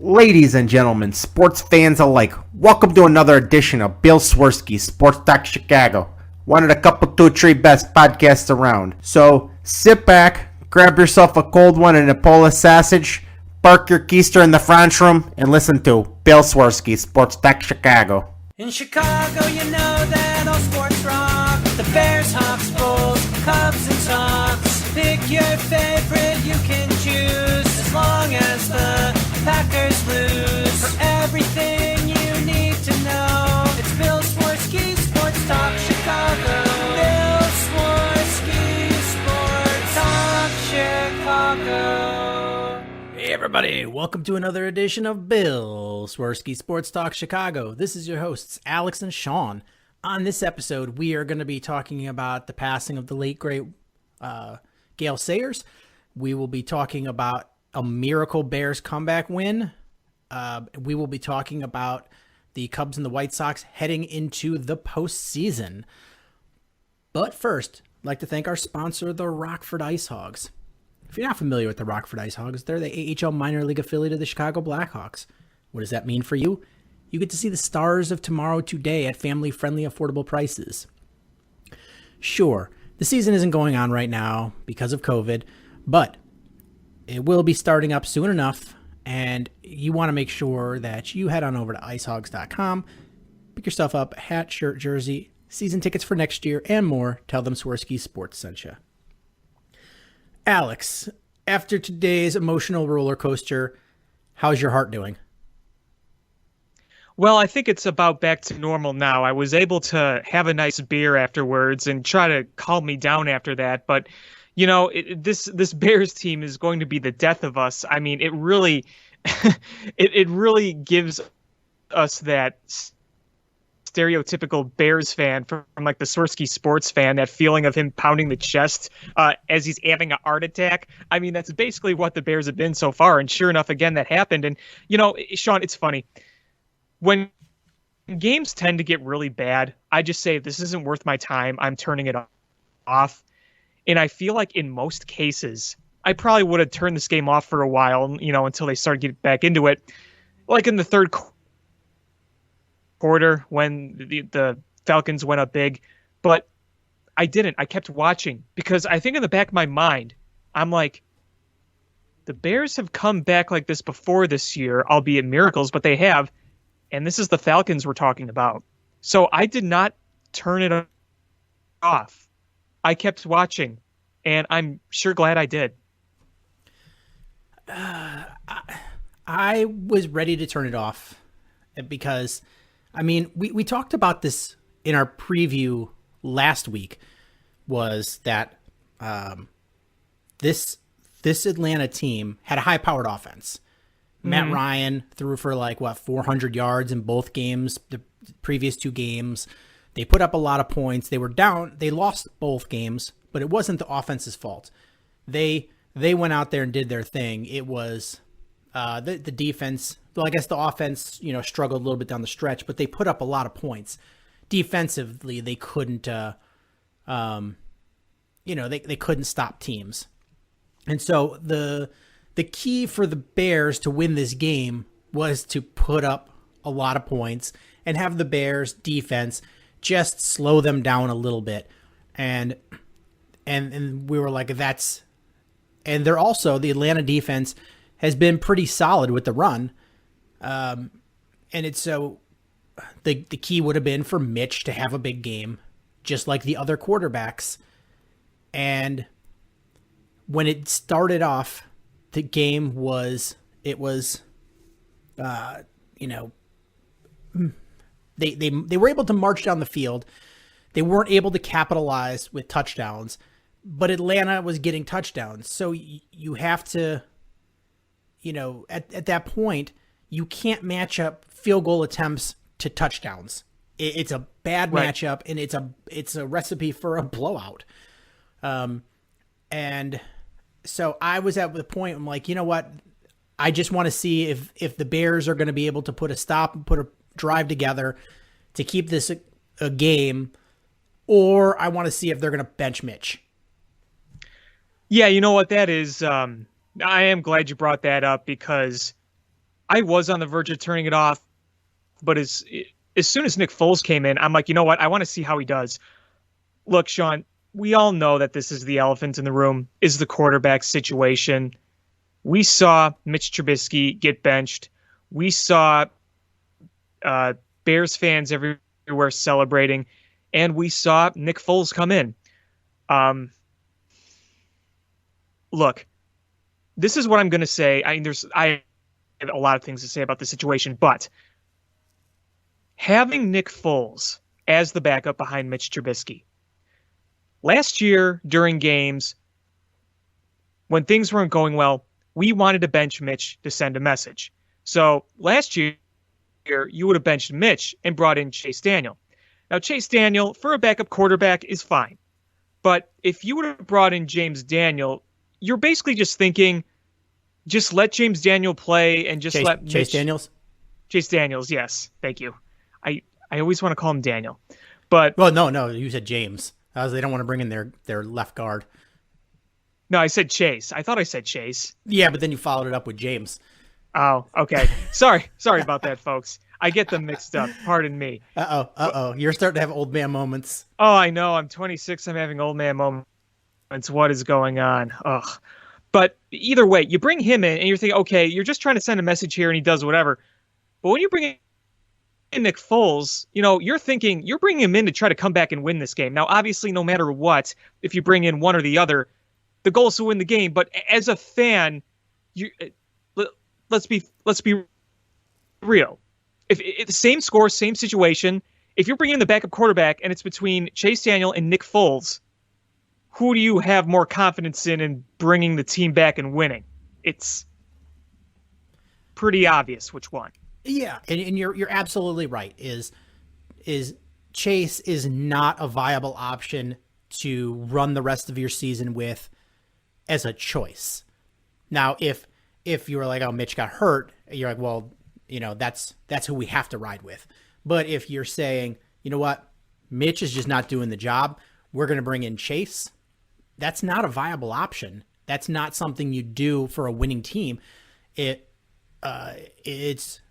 Ladies and gentlemen, sports fans alike, welcome to another edition of Bill Swerski, Sports Talk Chicago. One of the couple, two, three best podcasts around. So sit back, grab yourself a cold one and a Polish sausage, park your keister in the French room, and listen to Bill Swerski, Sports Talk Chicago. In Chicago, you know that all sports rock. The Bears, Hawks, Bulls, Cubs, and Sox. Pick your favorite, you can choose. As long as the Packers lose. For everything you need to know, it's Bill Swerski, Sports Talk Chicago. Bill Swerski, Sports Talk Chicago. Hey everybody, welcome to another edition of Bill Swerski Sports Talk Chicago. This is your hosts, Alex and Sean. On this episode, we are going to be talking about the passing of the late, great Gale Sayers. We will be talking about a miracle Bears comeback win. We will be talking about the Cubs and the White Sox heading into the postseason. But first, I'd like to thank our sponsor, the Rockford Ice Hogs. If you're not familiar with the Rockford Ice Hogs, they're the AHL minor league affiliate of the Chicago Blackhawks. What does that mean for you? You get to see the stars of tomorrow today at family-friendly, affordable prices. Sure, the season isn't going on right now because of COVID, but it will be starting up soon enough, and you want to make sure that you head on over to icehogs.com, pick yourself up a hat, shirt, jersey, season tickets for next year, and more. Tell them Swerski Sports sent you. Alex, after today's emotional roller coaster, how's your heart doing? Well, I think it's about back to normal now. I was able to have a nice beer afterwards and try to calm me down after that. But, you know, this Bears team is going to be the death of us. I mean, it really, it really gives us that stereotypical Bears fan from like the Swerski sports fan, that feeling of him pounding the chest as he's having a heart attack. I mean, that's basically what the Bears have been so far. And sure enough, again, that happened. And, you know, Sean, it's funny. When games tend to get really bad, I just say, this isn't worth my time. I'm turning it off. And I feel like in most cases, I probably would have turned this game off for a while, you know, until they started getting back into it. Like in the third quarter when the Falcons went up big. But I didn't. I kept watching because I think in the back of my mind, I'm like, the Bears have come back like this before this year, albeit miracles, but they have. And this is the Falcons we're talking about. So I did not turn it off. I kept watching, and I'm sure glad I did. I was ready to turn it off because, I mean, we talked about this in our preview last week, was that this Atlanta team had a high-powered offense. Matt Ryan threw for 400 yards in both games, the previous two games. They put up a lot of points. They were down. They lost both games, but it wasn't the offense's fault. They went out there and did their thing. It was the defense. Well, I guess the offense, struggled a little bit down the stretch, but they put up a lot of points. Defensively, they couldn't, they couldn't stop teams. And so the key for the Bears to win this game was to put up a lot of points and have the Bears defense just slow them down a little bit. And we were like, and they're also, the Atlanta defense has been pretty solid with the run. And it's so the key would have been for Mitch to have a big game, just like the other quarterbacks. And when it started off, the game was, they were able to march down the field. They weren't able to capitalize with touchdowns, but Atlanta was getting touchdowns. So you have to, at that point, you can't match up field goal attempts to touchdowns. It's a bad matchup, and it's a recipe for a blowout. And so I was at the point, I'm like, you know what? I just want to see if the Bears are going to be able to put a stop and put a drive together to keep this a game, or I want to see if they're going to bench Mitch. Yeah, you know what that is? I am glad you brought that up because I was on the verge of turning it off, but as soon as Nick Foles came in, I'm like, you know what? I want to see how he does. Look, Sean, we all know that this is the elephant in the room, is the quarterback situation. We saw Mitch Trubisky get benched. We saw Bears fans everywhere celebrating, and we saw Nick Foles come in. Look, this is what I'm going to say. I have a lot of things to say about the situation, but having Nick Foles as the backup behind Mitch Trubisky, last year during games, when things weren't going well, we wanted to bench Mitch to send a message. So last year, you would have benched Mitch and brought in Chase Daniel. Now, Chase Daniel, for a backup quarterback, is fine. But if you would have brought in James Daniel, you're basically just thinking, just let James Daniel play and just let Mitch... Chase Daniels? Chase Daniels, yes. Thank you. I always want to call him Daniel. But Well, no, you said James. They don't want to bring in their left guard. no, I said Chase. I thought I said Chase. Yeah, but then you followed it up with James. Oh, okay. Sorry about that, folks. I get them mixed up. Pardon me. Uh-oh. You're starting to have old man moments. Oh, I know. I'm 26. I'm having old man moments. What is going on? Ugh. But either way, you bring him in and you're thinking, okay, you're just trying to send a message here and he does whatever. But when you bring in Nick Foles, you're thinking you're bringing him in to try to come back and win this game. Now, obviously, no matter what, if you bring in one or the other, the goal is to win the game. But as a fan, let's be real. If the same score, same situation, if you're bringing in the backup quarterback and it's between Chase Daniel and Nick Foles, who do you have more confidence in bringing the team back and winning? It's pretty obvious which one. Yeah, and you're absolutely right. Is Chase is not a viable option to run the rest of your season with as a choice. Now, if you were like, oh, Mitch got hurt, you're like, well, that's who we have to ride with. But if you're saying, you know what, Mitch is just not doing the job, we're going to bring in Chase, that's not a viable option. That's not something you do for a winning team. It's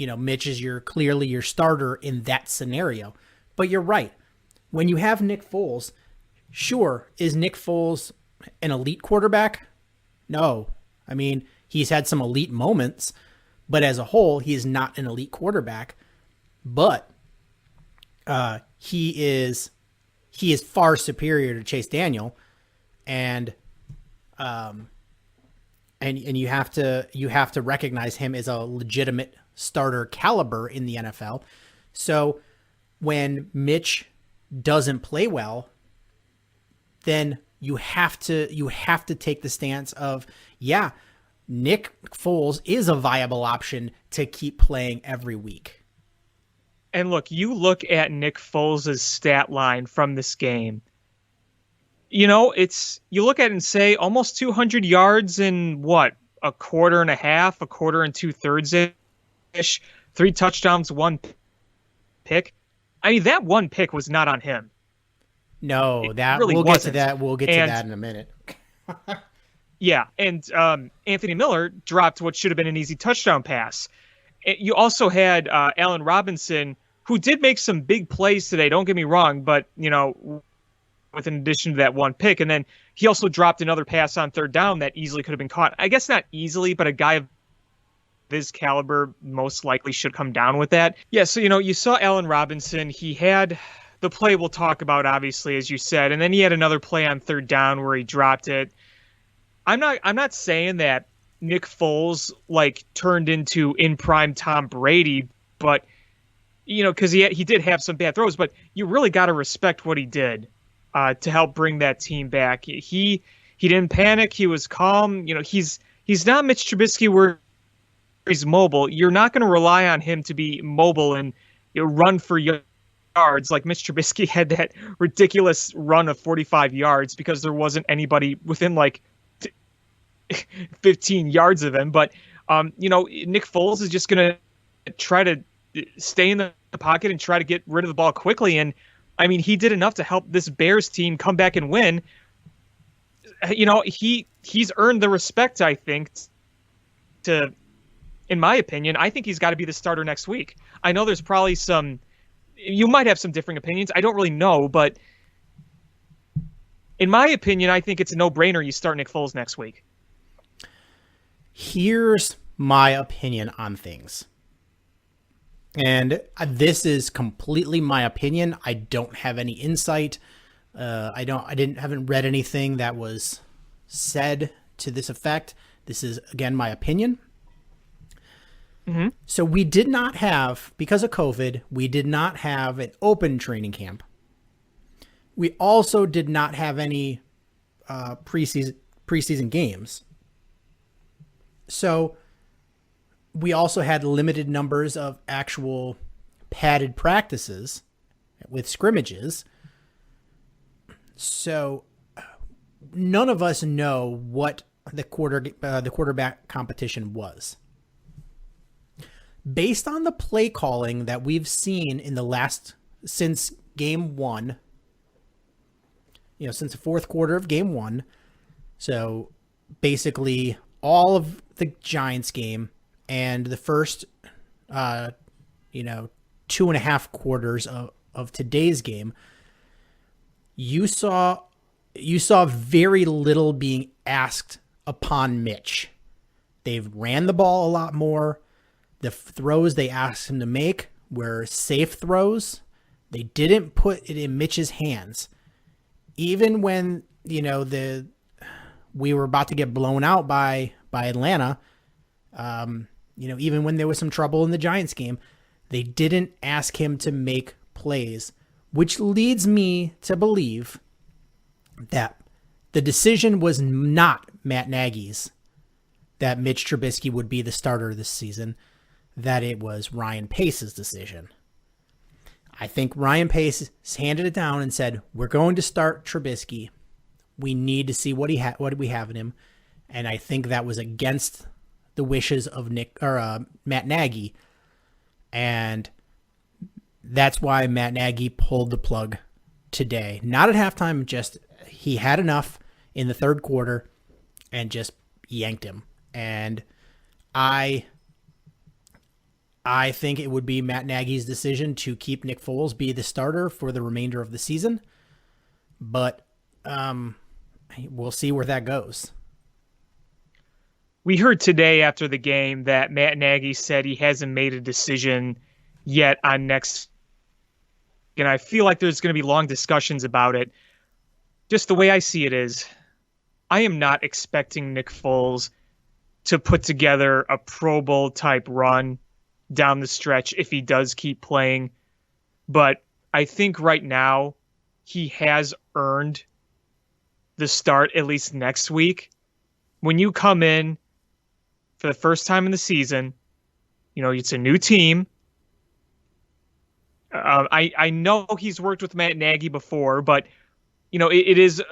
Mitch is clearly your starter in that scenario. But you're right. When you have Nick Foles, sure, is Nick Foles an elite quarterback? No. I mean, he's had some elite moments, but as a whole, he is not an elite quarterback. But he is far superior to Chase Daniel, and you have to recognize him as a legitimate starter caliber in the NFL. So when Mitch doesn't play well, then you have to take the stance of, yeah, Nick Foles is a viable option to keep playing every week. And look, you look at Nick Foles' stat line from this game. You look at it and say almost 200 yards in what, a quarter and a half, a quarter and 2/3-ish, 3 touchdowns, 1 pick. I mean, that 1 pick was not on him. No, We'll get to that in a minute. Yeah, and Anthony Miller dropped what should have been an easy touchdown pass. You also had Allen Robinson, who did make some big plays today, don't get me wrong, but, with an addition to that 1 pick. And then he also dropped another pass on 3rd down that easily could have been caught. I guess not easily, but a guy of his caliber most likely should come down with that. Yeah, so, you saw Allen Robinson. He had the play we'll talk about, obviously, as you said, and then he had another play on 3rd down where he dropped it. I'm not saying that Nick Foles turned into in prime Tom Brady, but because he did have some bad throws, but you really got to respect what he did to help bring that team back. He didn't panic. He was calm. He's not Mitch Trubisky where he's mobile. You're not going to rely on him to be mobile and run for yards like Mitch Trubisky had that ridiculous run of 45 yards because there wasn't anybody within 15 yards of him. But, Nick Foles is just going to try to stay in the pocket and try to get rid of the ball quickly. And, I mean, he did enough to help this Bears team come back and win. He's earned the respect, I think, to in my opinion, I think he's got to be the starter next week. I know there's probably you might have some differing opinions. I don't really know, but in my opinion, I think it's a no-brainer you start Nick Foles next week. Here's my opinion on things. And this is completely my opinion. I don't have any insight. Haven't read anything that was said to this effect. This is, again, my opinion. Mm-hmm. So we did not have, because of COVID, we did not have an open training camp. We also did not have any preseason games. So we also had limited numbers of actual padded practices with scrimmages. So none of us know what the quarterback competition was. Based on the play calling that we've seen since game one, since the fourth quarter of game one, so basically all of the Giants game and the first, 2.5 quarters of today's game, you saw very little being asked upon Mitch. They've ran the ball a lot more. The throws they asked him to make were safe throws. They didn't put it in Mitch's hands. Even when, we were about to get blown out by Atlanta, even when there was some trouble in the Giants game, they didn't ask him to make plays, which leads me to believe that the decision was not Matt Nagy's, that Mitch Trubisky would be the starter this season, that it was Ryan Pace's decision. I think Ryan Pace handed it down and said, we're going to start Trubisky. We need to see what we have in him. And I think that was against the wishes of Matt Nagy. And that's why Matt Nagy pulled the plug today. Not at halftime, just he had enough in the third quarter and just yanked him. And I think it would be Matt Nagy's decision to keep Nick Foles be the starter for the remainder of the season. But we'll see where that goes. We heard today after the game that Matt Nagy said he hasn't made a decision yet on next. And I feel like there's going to be long discussions about it. Just the way I see it is, I am not expecting Nick Foles to put together a Pro Bowl type run down the stretch if he does keep playing. But I think right now he has earned the start at least next week. When you come in for the first time in the season, it's a new team. I know he's worked with Matt Nagy before, but it is,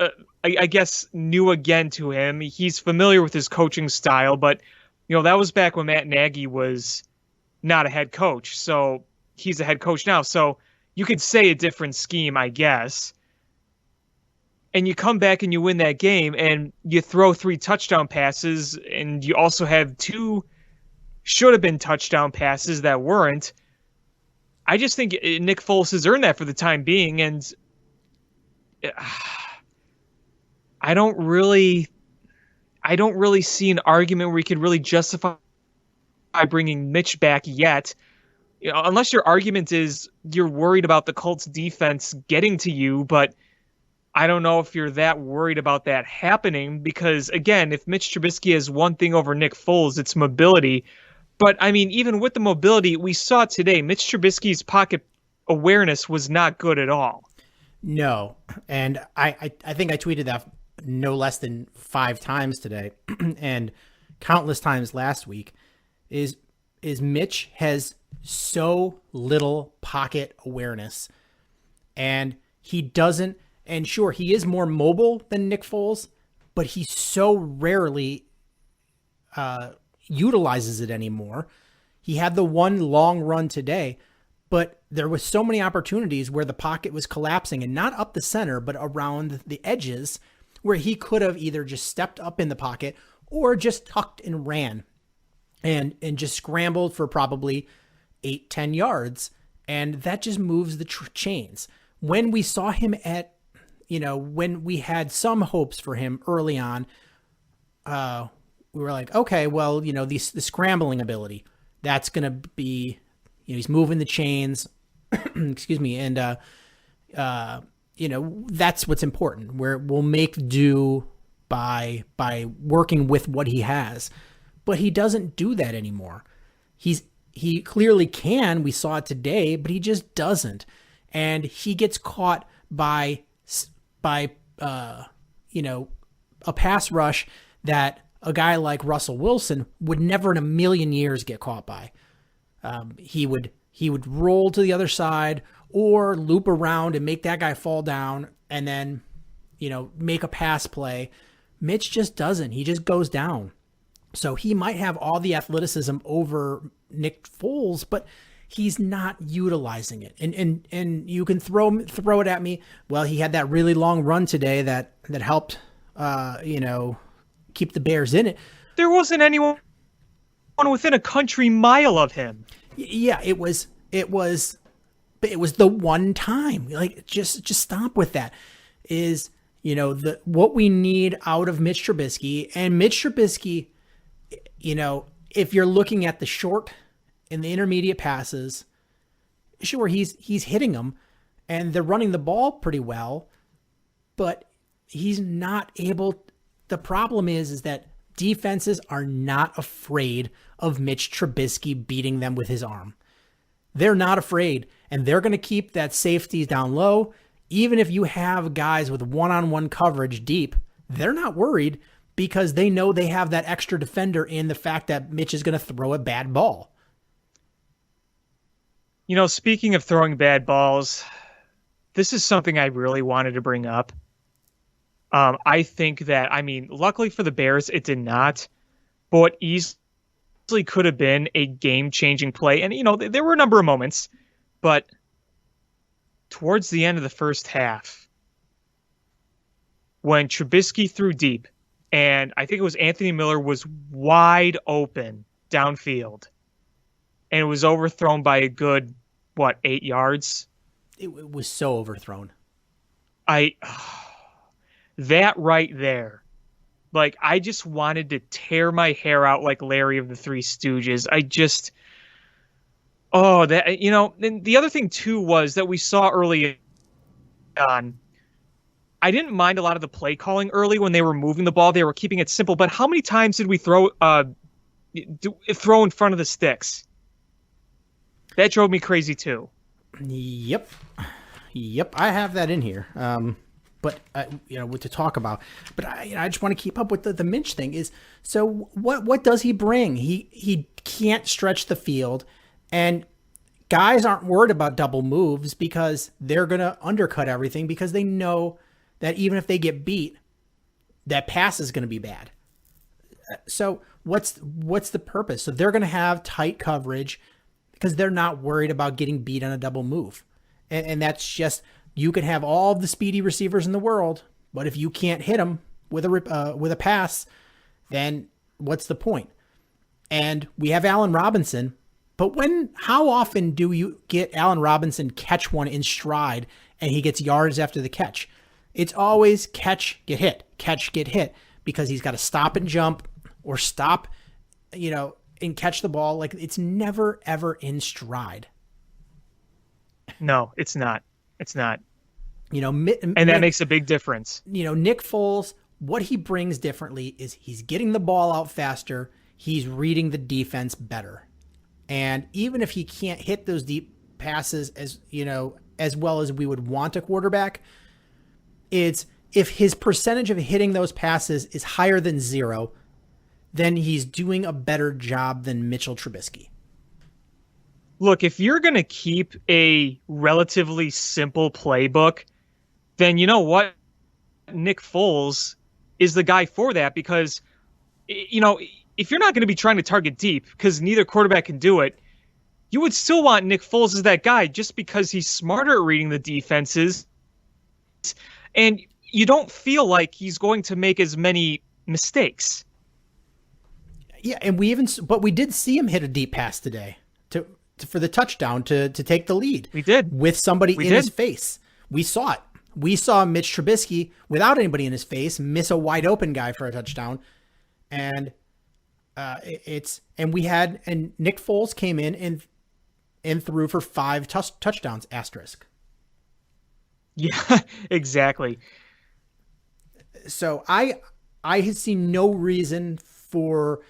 I guess, new again to him. He's familiar with his coaching style, but that was back when Matt Nagy was not a head coach. So he's a head coach now. So you could say a different scheme, I guess. And you come back and you win that game and you throw 3 touchdown passes and you also have 2 should have been touchdown passes that weren't. I just think Nick Foles has earned that for the time being. And I don't really see an argument where you could really justify bringing Mitch back yet, unless your argument is you're worried about the Colts defense getting to you. But I don't know if you're that worried about that happening, because again, if Mitch Trubisky has one thing over Nick Foles, it's mobility. But I mean, even with the mobility, we saw today, Mitch Trubisky's pocket awareness was not good at all. No. And I think I tweeted that no less than 5 times today and countless times last week. Is Mitch has so little pocket awareness, and he doesn't, and sure, he is more mobile than Nick Foles, but he so rarely utilizes it anymore. He had the one long run today, but there was so many opportunities where the pocket was collapsing, and not up the center, but around the edges, where he could have either just stepped up in the pocket or just tucked and ran. and just scrambled for probably 8-10 yards. And that just moves the chains. When we saw him when we had some hopes for him early on, we were like, okay, well, the scrambling ability, that's going to be, he's moving the chains, excuse me. And, that's what's important, where we'll make do by working with what he has. But he doesn't do that anymore. He clearly can. We saw it today, but he just doesn't. And he gets caught by a pass rush that a guy like Russell Wilson would never in a million years get caught by. He would roll to the other side or loop around and make that guy fall down and then, make a pass play. Mitch just doesn't. He just goes down. So he might have all the athleticism over Nick Foles, but he's not utilizing it. And you can throw it at me. Well, he had that really long run today that helped, keep the Bears in it. There wasn't anyone within a country mile of him. Yeah, it was the one time. Like, just stop with that. Is, what we need out of Mitch Trubisky. And Mitch Trubisky, if you're looking at the short and the intermediate passes, sure, he's hitting them and they're running the ball pretty well, but he's not able. The problem is that defenses are not afraid of Mitch Trubisky beating them with his arm. They're not afraid, and they're going to keep that safety down low. Even if you have guys with one-on-one coverage deep, they're not worried because they know they have that extra defender in the fact that Mitch is going to throw a bad ball. Speaking of throwing bad balls, this is something I really wanted to bring up. I think that, luckily for the Bears, it did not, but easily could have been a game-changing play. And, there were a number of moments, but towards the end of the first half, when Trubisky threw deep, and I think it was Anthony Miller was wide open downfield, and it was overthrown by a good, 8 yards? It was so overthrown. That right there. I just wanted to tear my hair out like Larry of the Three Stooges. And the other thing too was that we saw early on, I didn't mind a lot of the play calling early when they were moving the ball. They were keeping it simple, but how many times did we throw in front of the sticks? That drove me crazy too. Yep. I have that in here. But to talk about. But I just want to keep up with the Mitch thing. Is so what does he bring? He can't stretch the field, and guys aren't worried about double moves because they're gonna undercut everything because they know that even if they get beat, that pass is gonna be bad. So what's the purpose? So they're gonna have tight coverage because they're not worried about getting beat on a double move, and that's just. You can have all the speedy receivers in the world, but if you can't hit them with a pass, then what's the point? And we have Allen Robinson, but how often do you get Allen Robinson catch one in stride and he gets yards after the catch? It's always catch, get hit, because he's got to stop and jump or stop, and catch the ball. Like, it's never, ever in stride. No, it's not. It's not. And that makes a big difference. Nick Foles, what he brings differently is he's getting the ball out faster. He's reading the defense better. And even if he can't hit those deep passes as well as we would want a quarterback, it's if his percentage of hitting those passes is higher than 0, then he's doing a better job than Mitchell Trubisky. Look, if you're going to keep a relatively simple playbook, then you know what? Nick Foles is the guy for that because, if you're not going to be trying to target deep because neither quarterback can do it, you would still want Nick Foles as that guy just because he's smarter at reading the defenses and you don't feel like he's going to make as many mistakes. Yeah, and we did see him hit a deep pass today for the touchdown to take the lead. We did. With somebody in his face. We saw it. We saw Mitch Trubisky without anybody in his face miss a wide open guy for a touchdown, and Nick Foles came in and threw for 5 touchdowns. Asterisk. Yeah, exactly. So I had seen no reason for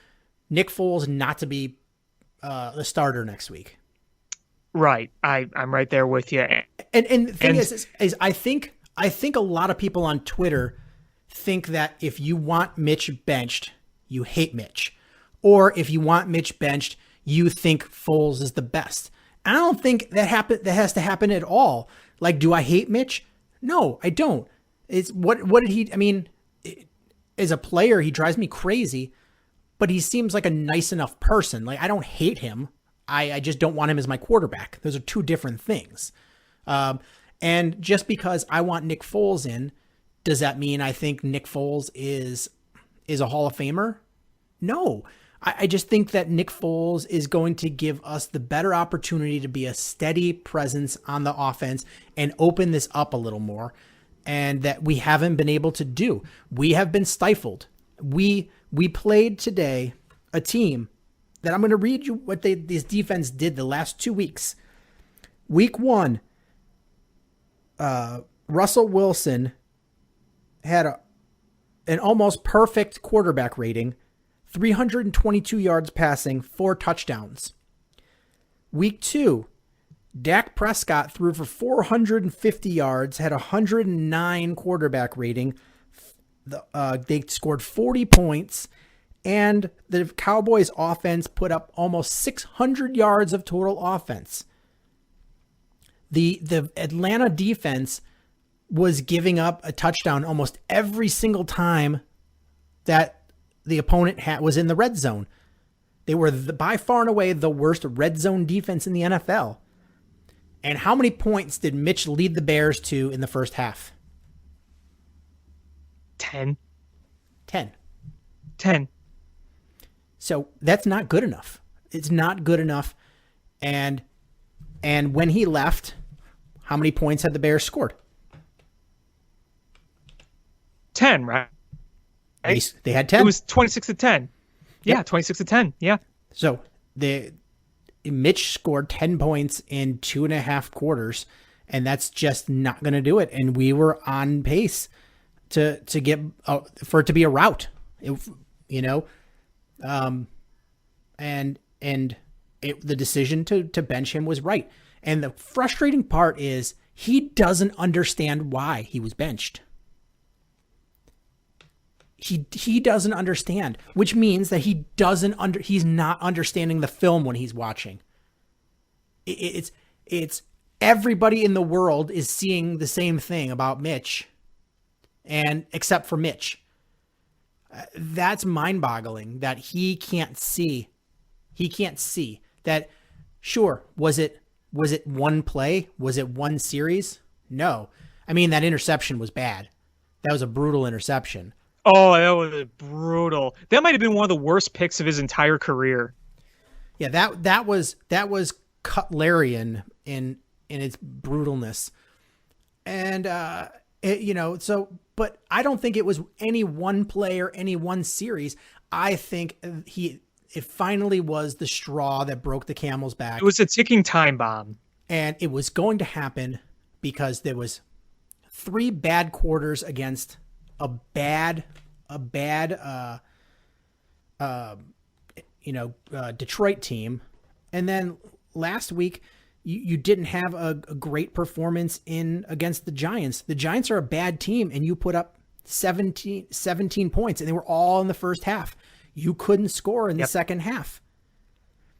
Nick Foles not to be the starter next week. Right. I'm right there with you. And the thing is I think a lot of people on Twitter think that if you want Mitch benched, you hate Mitch. Or if you want Mitch benched, you think Foles is the best. I don't think that has to happen at all. Like, do I hate Mitch? No, I don't. It's what did he, I mean, as a player, he drives me crazy, but he seems like a nice enough person. Like, I don't hate him. I just don't want him as my quarterback. Those are two different things. And just because I want Nick Foles in, does that mean I think Nick Foles is a Hall of Famer? No. I just think that Nick Foles is going to give us the better opportunity to be a steady presence on the offense and open this up a little more, and that we haven't been able to do. We have been stifled. We played today a team that I'm going to read you what this defense did the last 2 weeks. Week 1, Russell Wilson had an almost perfect quarterback rating, 322 yards passing, 4 touchdowns. Week 2, Dak Prescott threw for 450 yards, had 109 quarterback rating. They scored 40 points, and the Cowboys offense put up almost 600 yards of total offense. The Atlanta defense was giving up a touchdown almost every single time that the opponent was in the red zone. They were by far and away the worst red zone defense in the NFL. And how many points did Mitch lead the Bears to in the first half? 10. 10. So that's not good enough. It's not good enough. And when he left, how many points had the Bears scored? 10, right? They had 10. It was 26-10. Yeah, 26-10. Yeah. So Mitch scored 10 points in 2.5 quarters, and that's just not going to do it. And we were on pace to get for it to be a rout, the decision to bench him was right. And the frustrating part is he doesn't understand why he was benched. He doesn't understand, which means that he's not understanding the film when he's watching. It's everybody in the world is seeing the same thing about Mitch, and except for Mitch. That's mind-boggling that he can't see. He can't see that. Sure, was it one play? Was it one series? No. I mean, that interception was bad. That was a brutal interception. Oh, that was brutal. That might have been one of the worst picks of his entire career. Yeah, that was Cutlerian in its brutalness. And but I don't think it was any one play or any one series. I think it finally was the straw that broke the camel's back. It was a ticking time bomb. And it was going to happen because there was 3 bad quarters against a bad Detroit team. And then last week you didn't have a great performance against the Giants. The Giants are a bad team, and you put up 17 points, and they were all in the first half. You couldn't score in the second half.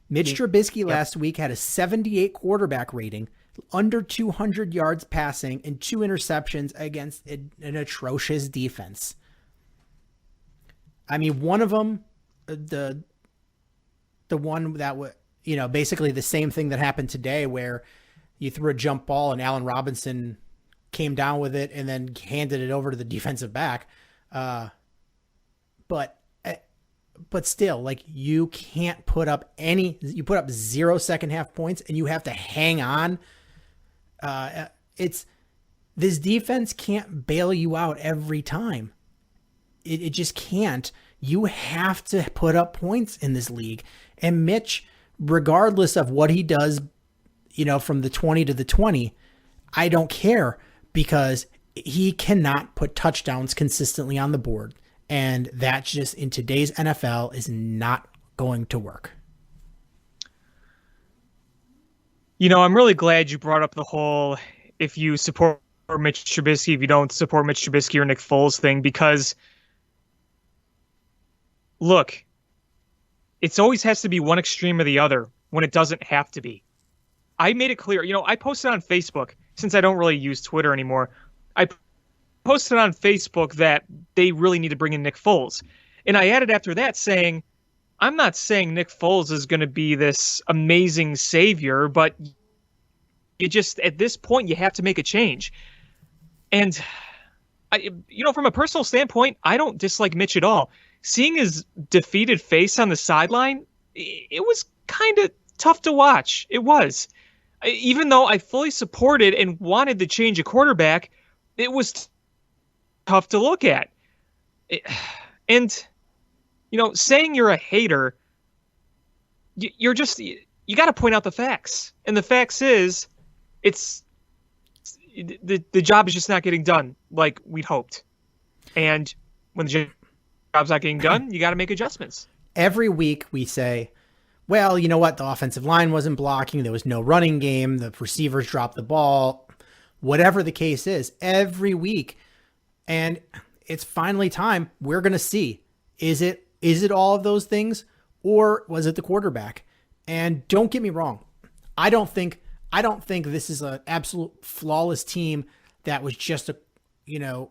Mitch Trubisky last week had a 78 quarterback rating, under 200 yards passing, and 2 interceptions against an atrocious defense. I mean, one of them, the one that was, basically the same thing that happened today, where you threw a jump ball and Allen Robinson came down with it and then handed it over to the defensive back. But but still, like, you can't put up you put up 0 second half points and you have to hang on. This defense can't bail you out every time. It just can't. You have to put up points in this league. And Mitch, regardless of what he does, from the 20 to the 20, I don't care, because he cannot put touchdowns consistently on the board. And that just, in today's NFL, is not going to work. I'm really glad you brought up the whole, if you support Mitch Trubisky, if you don't support Mitch Trubisky or Nick Foles thing, because look, it always has to be one extreme or the other when it doesn't have to be. I made it clear, I posted on Facebook, since I don't really use Twitter anymore, I posted on Facebook that they really need to bring in Nick Foles. And I added after that saying, I'm not saying Nick Foles is going to be this amazing savior, but you just, at this point, you have to make a change. And, from a personal standpoint, I don't dislike Mitch at all. Seeing his defeated face on the sideline, it was kind of tough to watch. It was. Even though I fully supported and wanted to change a quarterback, it was tough to look at. And, saying you're a hater, you got to point out the facts. And the facts is, the job is just not getting done like we'd hoped. And when the job's not getting done, you got to make adjustments. Every week we say, well, you know what? The offensive line wasn't blocking. There was no running game. The receivers dropped the ball. Whatever the case is, every week. And it's finally time. We're going to see. Is it all of those things, or was it the quarterback? And don't get me wrong. I don't think this is an absolute flawless team that was just the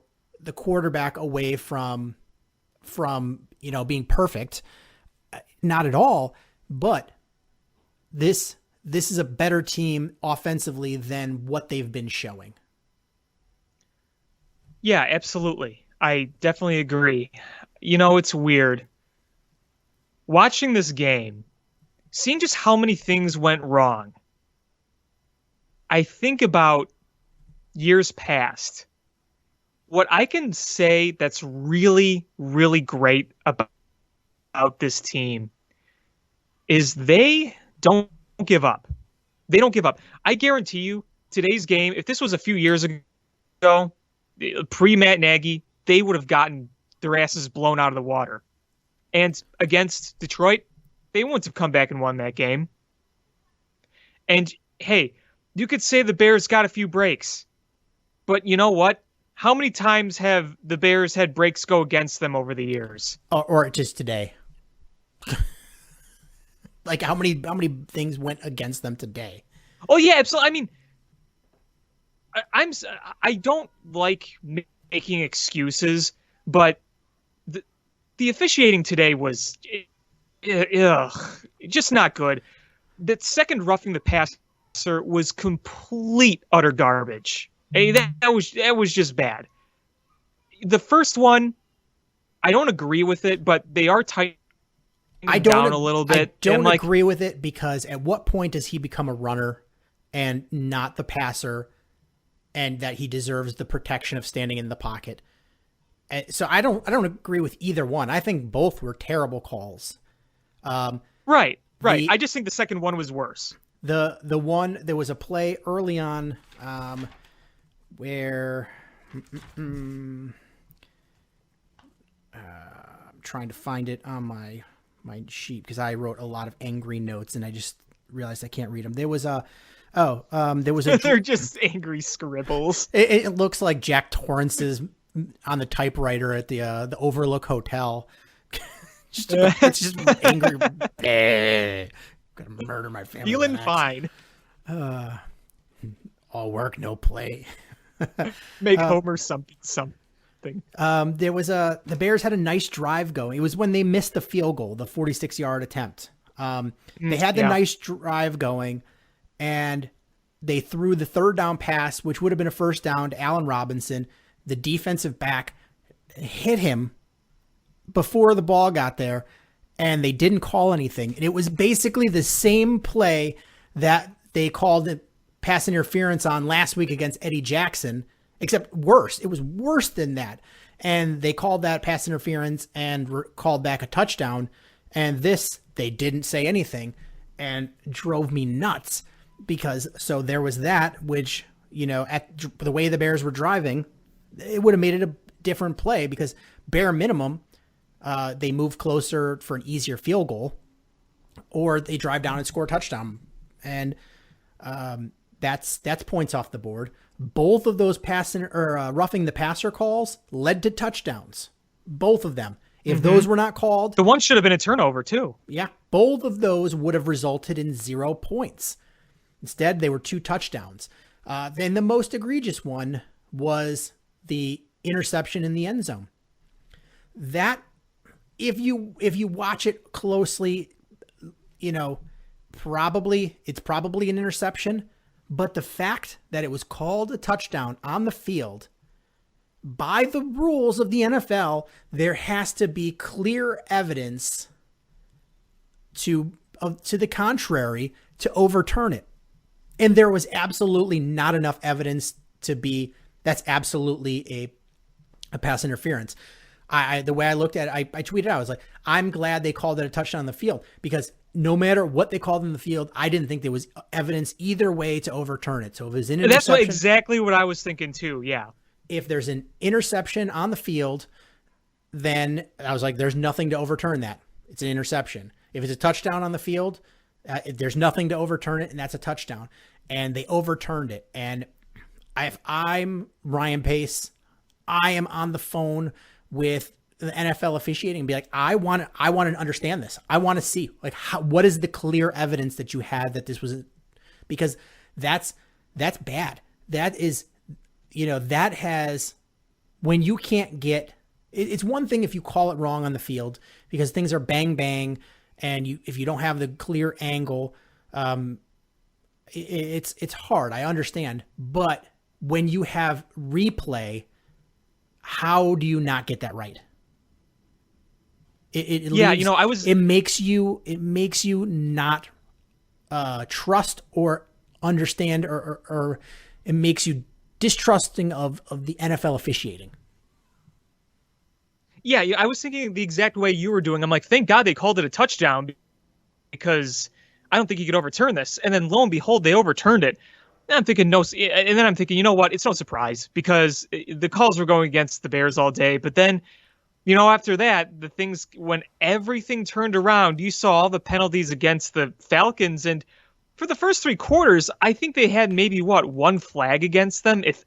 quarterback away from being perfect. Not at all. But this is a better team offensively than what they've been showing. Yeah, absolutely. I definitely agree. It's weird. Watching this game, seeing just how many things went wrong, I think about years past. What I can say that's really, really great about this team is they don't give up. They don't give up. I guarantee you, today's game, if this was a few years ago, pre-Matt Nagy, they would have gotten their asses blown out of the water. And against Detroit, they wouldn't have come back and won that game. And, hey, you could say the Bears got a few breaks. But you know what? How many times have the Bears had breaks go against them over the years? Or just today? Like, how many things went against them today? Oh yeah, absolutely. I mean, I don't like making excuses, but the officiating today was just not good. That second roughing the passer was complete utter garbage. Hey, that was just bad. The first one, I don't agree with it, but they are tightening down a little bit. I don't agree with it, because at what point does he become a runner and not the passer, and that he deserves the protection of standing in the pocket? So I don't agree with either one. I think both were terrible calls. Right. I just think the second one was worse. The one, there was a play early on where I'm trying to find it on my sheet, because I wrote a lot of angry notes and I just realized I can't read them. There was they're just angry scribbles. It looks like Jack Torrance's on the typewriter at the Overlook Hotel. It's just angry. Gonna murder my family. Feeling fine. All work, no play. Make Homer something. There was the Bears had a nice drive going. It was when they missed the field goal, the 46-yard attempt. They had the nice drive going, and they threw the third down pass, which would have been a first down, to Allen Robinson. The defensive back hit him before the ball got there, and they didn't call anything. And it was basically the same play that they called it pass interference on last week against Eddie Jackson, except worse. It was worse than that. And they called that pass interference and called back a touchdown. And this, they didn't say anything, and drove me nuts because, so there was that, which, you know, at the way the Bears were driving, it would have made it a different play because bare minimum, they move closer for an easier field goal, or they drive down and score a touchdown. And that's points off the board. Both of those roughing the passer calls led to touchdowns. Both of them. If those were not called, the one should have been a turnover too. Yeah, both of those would have resulted in 0 points. Instead, they were 2 touchdowns. Then the most egregious one was the interception in the end zone. That, if you watch it closely, you know, it's probably an interception, but the fact that it was called a touchdown on the field, by the rules of the NFL, there has to be clear evidence to the contrary to overturn it. And there was absolutely not enough evidence that's absolutely a pass interference. The way I looked at it, I tweeted out, I was like, I'm glad they called it a touchdown on the field, because no matter what they called in the field, I didn't think there was evidence either way to overturn it. So if it was an interception, that's exactly what I was thinking too. Yeah. If there's an interception on the field, then I was like, there's nothing to overturn that. It's an interception. If it's a touchdown on the field, there's nothing to overturn it, and that's a touchdown. And they overturned it. And if I'm Ryan Pace, I am on the phone with the NFL officiating and be like, I want to understand this. I want to see, like, what is the clear evidence that you had that this was, because that's bad. That is, you know, that has, when you can't get, it's one thing if you call it wrong on the field because things are bang, bang. And if you don't have the clear angle, it's hard. I understand. But when you have replay, how do you not get that right? It makes you not trust or understand, or it makes you distrusting of the NFL officiating. Yeah, I was thinking the exact way you were doing. I'm like, thank God they called it a touchdown, because I don't think you could overturn this. And then lo and behold, they overturned it. And I'm thinking and then I'm thinking, you know what? It's no surprise, because the calls were going against the Bears all day. But then, you know, after that, when everything turned around, you saw all the penalties against the Falcons. And for the first 3 quarters, I think they had maybe one flag against them, if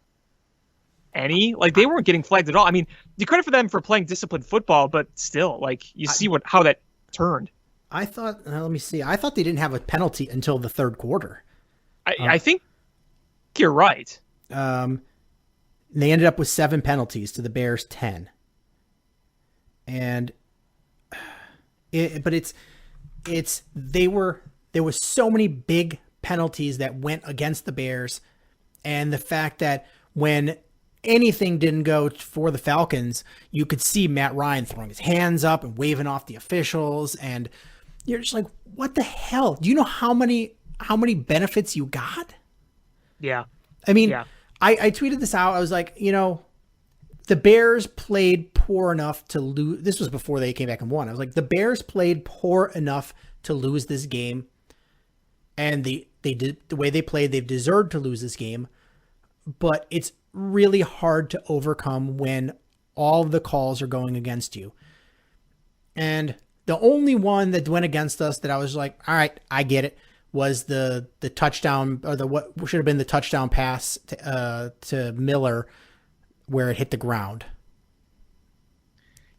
any. Like, they weren't getting flagged at all. I mean, you credit for them for playing disciplined football, but still, like, you see how that turned. I thought, let me see. I thought they didn't have a penalty until the 3rd quarter. I think you're right. They ended up with 7 penalties to the Bears 10. And there was so many big penalties that went against the Bears, and the fact that when anything didn't go for the Falcons, you could see Matt Ryan throwing his hands up and waving off the officials, and you're just like, what the hell? Do you know how many benefits you got? Yeah. I mean, yeah. I tweeted this out. I was like, you know, the Bears played poor enough to lose. This was before they came back and won. I was like, the Bears played poor enough to lose this game, and they did the way they played. They've deserved to lose this game, but it's really hard to overcome when all of the calls are going against you. And the only one that went against us that I was like, all right, I get it, was the touchdown, or what should have been the touchdown pass to Miller, where it hit the ground.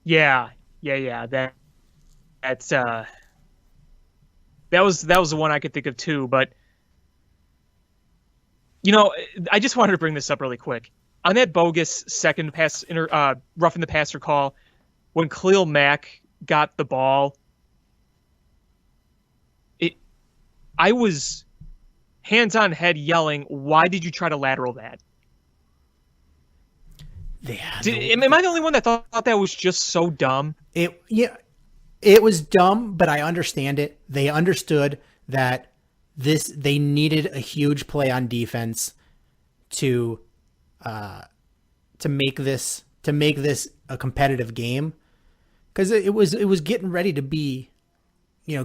Yeah. That was the one I could think of too. But, you know, I just wanted to bring this up really quick. On that bogus second pass, roughing the passer call, when Khalil Mack got the ball, I was hands on head yelling, "Why did you try to lateral that?" Am I the only one that thought that was just so dumb? It was dumb, but I understand it. They understood that they needed a huge play on defense to make this a competitive game, because it was getting ready to be,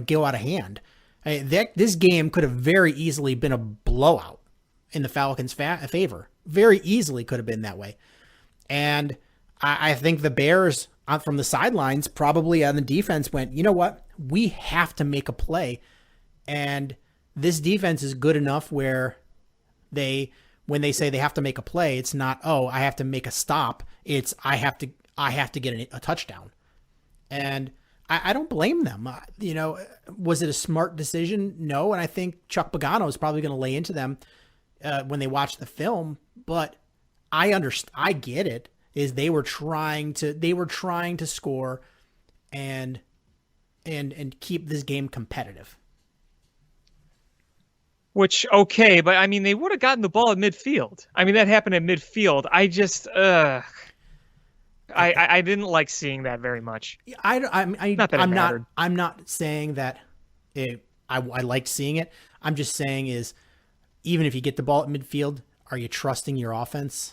go out of hand. This game could have very easily been a blowout in the Falcons' favor. Very easily could have been that way. And I think the Bears from the sidelines, probably on the defense, went, you know what? We have to make a play. And this defense is good enough where when they say they have to make a play, it's not, oh, I have to make a stop. It's I have to get a touchdown. And I don't blame them. Was it a smart decision? No. And I think Chuck Pagano is probably going to lay into them when they watch the film. But I get it. Is they were trying to score and keep this game competitive. Which, okay, but I mean, they would have gotten the ball at midfield. I mean, that happened at midfield. I just, I didn't like seeing that very much. I'm not saying that I liked seeing it. I'm just saying is, even if you get the ball at midfield, are you trusting your offense?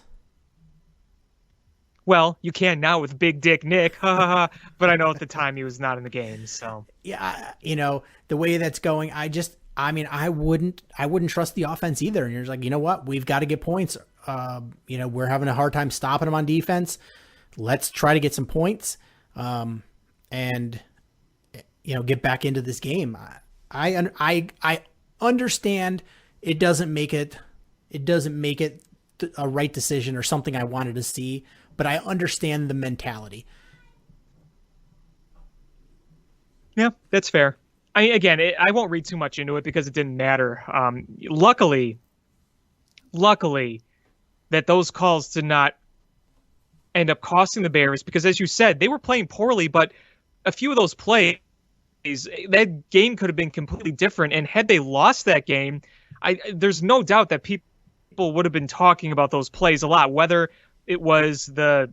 Well, you can now with Big Dick Nick, but I know at the time he was not in the game, so. Yeah, the way that's going, I wouldn't trust the offense either. And you're just like, you know what? We've got to get points. We're having a hard time stopping them on defense. Let's try to get some points, and get back into this game. I understand it doesn't make it a right decision or something I wanted to see, but I understand the mentality. Yeah, that's fair. I won't read too much into it because it didn't matter. Luckily, that those calls did not end up costing the Bears, because as you said, they were playing poorly, but a few of those plays, that game could have been completely different. And had they lost that game, there's no doubt that people would have been talking about those plays a lot, whether it was the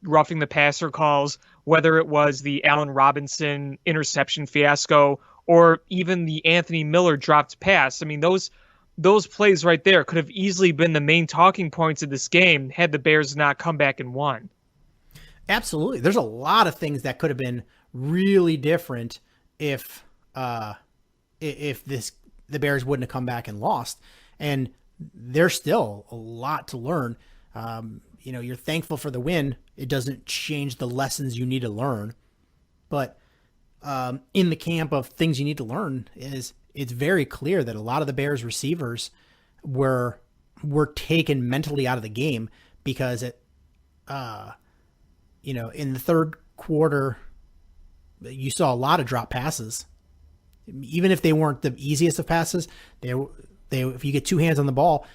roughing the passer calls, whether it was the Allen Robinson interception fiasco, or even the Anthony Miller dropped pass. I mean, those plays right there could have easily been the main talking points of this game had the Bears not come back and won. Absolutely. There's a lot of things that could have been really different if the Bears wouldn't have come back and lost. And there's still a lot to learn. You're thankful for the win. It doesn't change the lessons you need to learn. But in the camp of things you need to learn, it's very clear that a lot of the Bears receivers were taken mentally out of the game, because in the third quarter, you saw a lot of drop passes. Even if they weren't the easiest of passes, if you get two hands on the ball,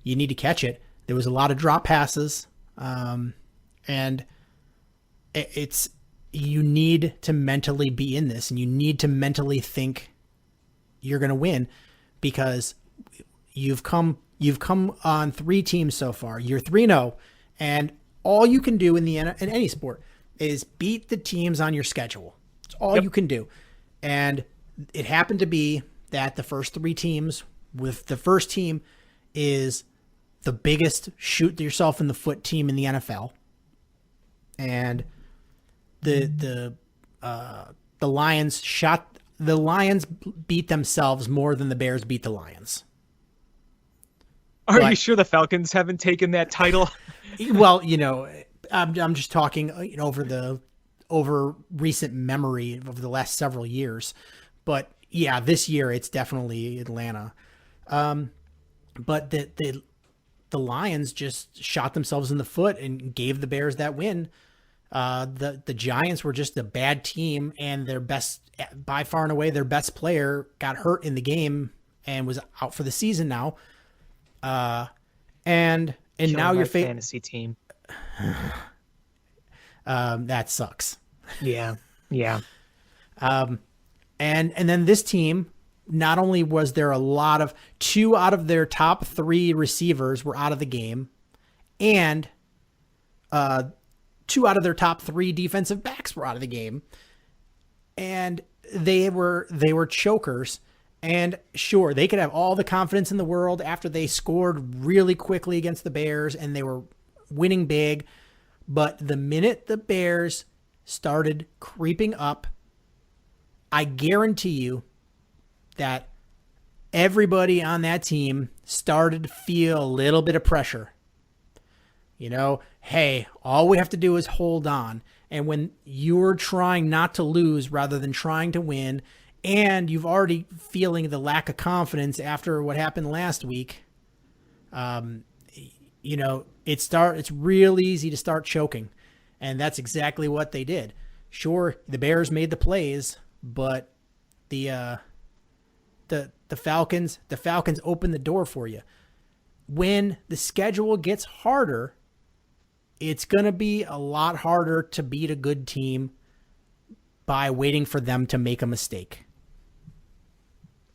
you need to catch it. There was a lot of drop passes, and you need to mentally be in this, and you need to mentally think you're going to win, because you've come on three teams so far. You're 3-0, and all you can do in any sport is beat the teams on your schedule. It's all you can do. And it happened to be that the first three teams, with the first team is the biggest shoot yourself in the foot team in the NFL. And the Lions beat themselves more than the Bears beat the Lions. Are you sure the Falcons haven't taken that title? Well, I'm just talking over recent memory of the last several years. But yeah, this year it's definitely Atlanta. But the Lions just shot themselves in the foot and gave the Bears that win. The Giants were just a bad team, and by far and away, their best player got hurt in the game and was out for the season now. And now your fantasy team. That sucks. Yeah. And then this team, not only was there two out of their top three receivers were out of the game, and two out of their top three defensive backs were out of the game. and they were chokers. And sure, they could have all the confidence in the world after they scored really quickly against the Bears and they were winning big. But the minute the Bears started creeping up, I guarantee you that everybody on that team started to feel a little bit of pressure. You know, hey, all we have to do is hold on. And when you're trying not to lose rather than trying to win, and you've already feeling the lack of confidence after what happened last week, you know, it's real easy to start choking. And that's exactly what they did. Sure, the Bears made the plays, but the Falcons opened the door for you. When the schedule gets harder, it's going to be a lot harder to beat a good team by waiting for them to make a mistake.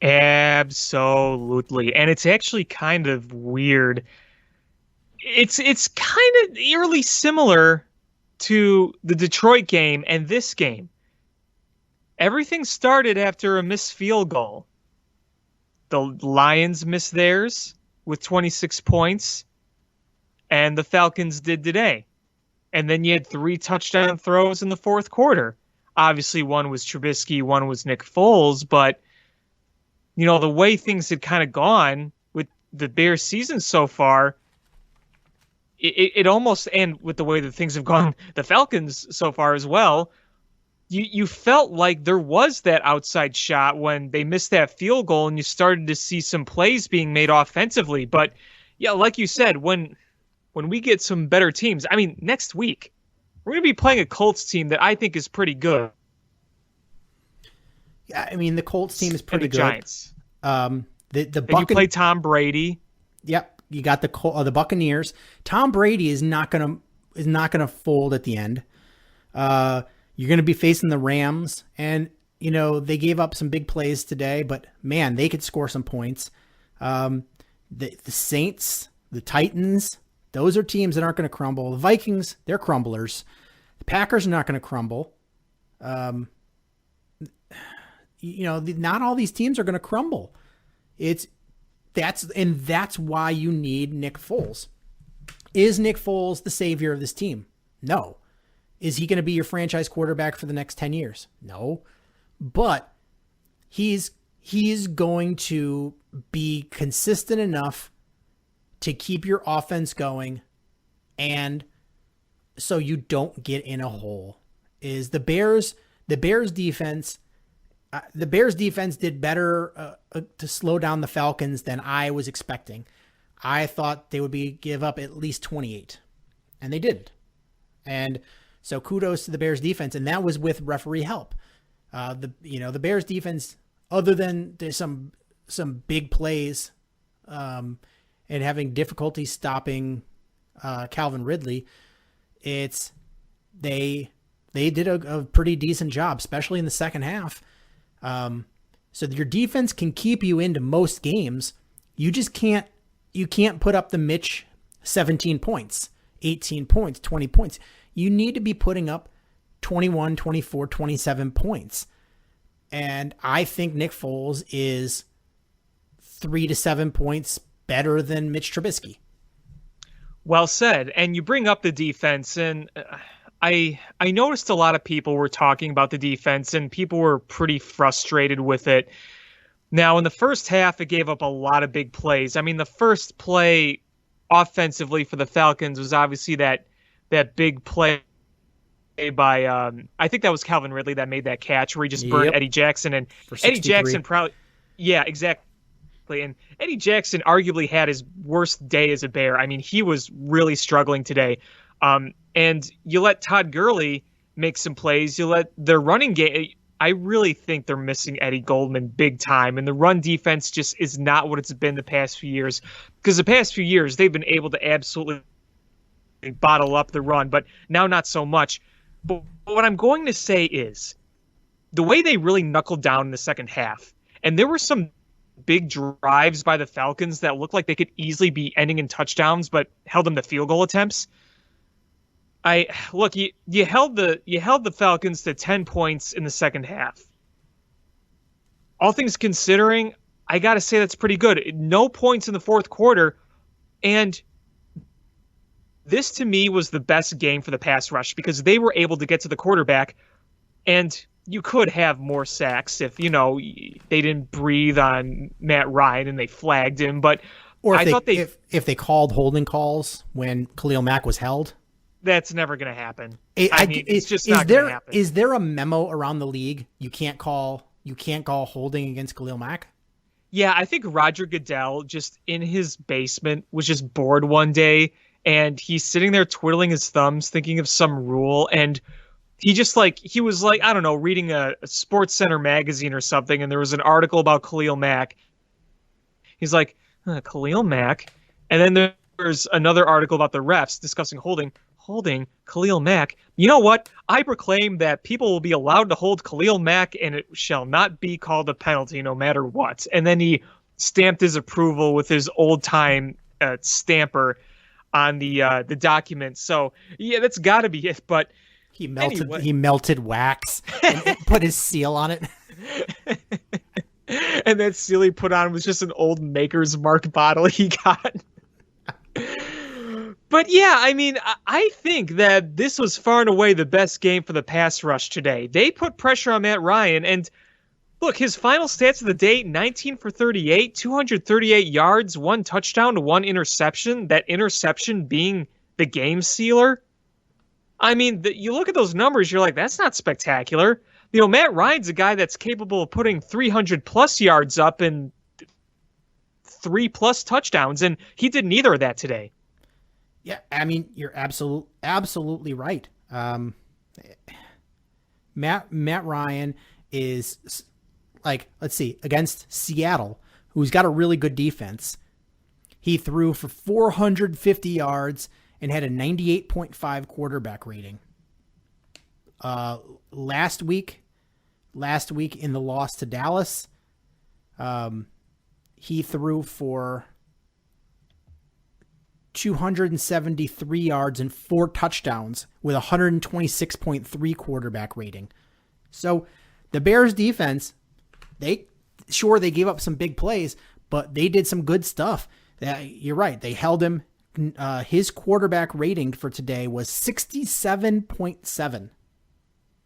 Absolutely. And it's actually kind of weird. It's kind of eerily similar to the Detroit game and this game. Everything started after a missed field goal. The Lions missed theirs with 26 points, and the Falcons did today. And then you had 3 touchdown throws in the fourth quarter. Obviously, one was Trubisky, one was Nick Foles, but you know, the way things had kind of gone with the Bears season so far, it almost, and with the way that things have gone, the Falcons so far as well, you felt like there was that outside shot when they missed that field goal and you started to see some plays being made offensively. But yeah, like you said, when we get some better teams, I mean, next week, we're going to be playing a Colts team that I think is pretty good. Yeah, I mean, the Colts team is pretty and the good. Giants. The you play Tom Brady. Yep, you got the Buccaneers. Tom Brady is not gonna fold at the end. You're gonna be facing the Rams, and you know they gave up some big plays today, but man, they could score some points. The Saints, the Titans, those are teams that aren't going to crumble. The Vikings, they're crumblers. The Packers are not going to crumble. You know, not all these teams are going to crumble. That's why you need Nick Foles. Is Nick Foles the savior of this team? No. Is he going to be your franchise quarterback for the next 10 years? No. But he's going to be consistent enough to keep your offense going, and so you don't get in a hole. Is the Bears defense? The Bears defense did better to slow down the Falcons than I was expecting. I thought they would give up at least 28, and they didn't. And so kudos to the Bears defense, and that was with referee help. The Bears defense, other than there's some big plays, and having difficulty stopping Calvin Ridley, they did a pretty decent job, especially in the second half. So your defense can keep you into most games. You just can't put up the Mitch 17 points, 18 points, 20 points. You need to be putting up 21, 24, 27 points. And I think Nick Foles is 3 to 7 points better than Mitch Trubisky. Well said. And you bring up the defense, and I noticed a lot of people were talking about the defense, and people were pretty frustrated with it. Now, in the first half, it gave up a lot of big plays. I mean, the first play offensively for the Falcons was obviously that big play by, I think that was Calvin Ridley that made that catch where he just burned Eddie Jackson. And Eddie Jackson probably, yeah, exactly. And Eddie Jackson arguably had his worst day as a Bear. I mean, he was really struggling today. And you let Todd Gurley make some plays. You let their running game. I really think they're missing Eddie Goldman big time. And the run defense just is not what it's been the past few years. Because the past few years, they've been able to absolutely bottle up the run. But now not so much. But what I'm going to say is the way they really knuckled down in the second half. And there were some big drives by the Falcons that looked like they could easily be ending in touchdowns, but held them to field goal attempts. I look, you held the Falcons to 10 points in the second half. All things considering, I got to say that's pretty good. No points in the fourth quarter, and this to me was the best game for the pass rush because they were able to get to the quarterback, and you could have more sacks if, they didn't breathe on Matt Ryan and they flagged him, but Or I thought if they called holding calls when Khalil Mack was held. that's never going to happen. It's just not going to happen. Is there a memo around the league you can't call holding against Khalil Mack? Yeah, I think Roger Goodell just in his basement was just bored one day and he's sitting there twiddling his thumbs thinking of some rule, and he was I don't know, reading a Sports Center magazine or something, and there was an article about Khalil Mack. He's like, Khalil Mack, and then there's another article about the refs discussing holding Khalil Mack. You know what? I proclaim that people will be allowed to hold Khalil Mack and it shall not be called a penalty no matter what. And then he stamped his approval with his old-time stamper on the document. So, yeah, that's got to be it. But he melted wax and put his seal on it. And that seal he put on was just an old Maker's Mark bottle he got. But yeah, I think that this was far and away the best game for the pass rush today. They put pressure on Matt Ryan, and look, his final stats of the day, 19 for 38, 238 yards, 1 touchdown, 1 interception, that interception being the game sealer. You look at those numbers, you're like, that's not spectacular. Matt Ryan's a guy that's capable of putting 300-plus yards up and 3+ touchdowns, and he did neither of that today. Yeah, you're absolutely right. Matt Ryan is let's see, against Seattle, who's got a really good defense. He threw for 450 yards and had a 98.5 quarterback rating. Last week in the loss to Dallas, he threw for 273 yards and 4 touchdowns with a 126.3 quarterback rating. So the Bears defense, they gave up some big plays, but they did some good stuff. You're right. They held him. His quarterback rating for today was 67.7.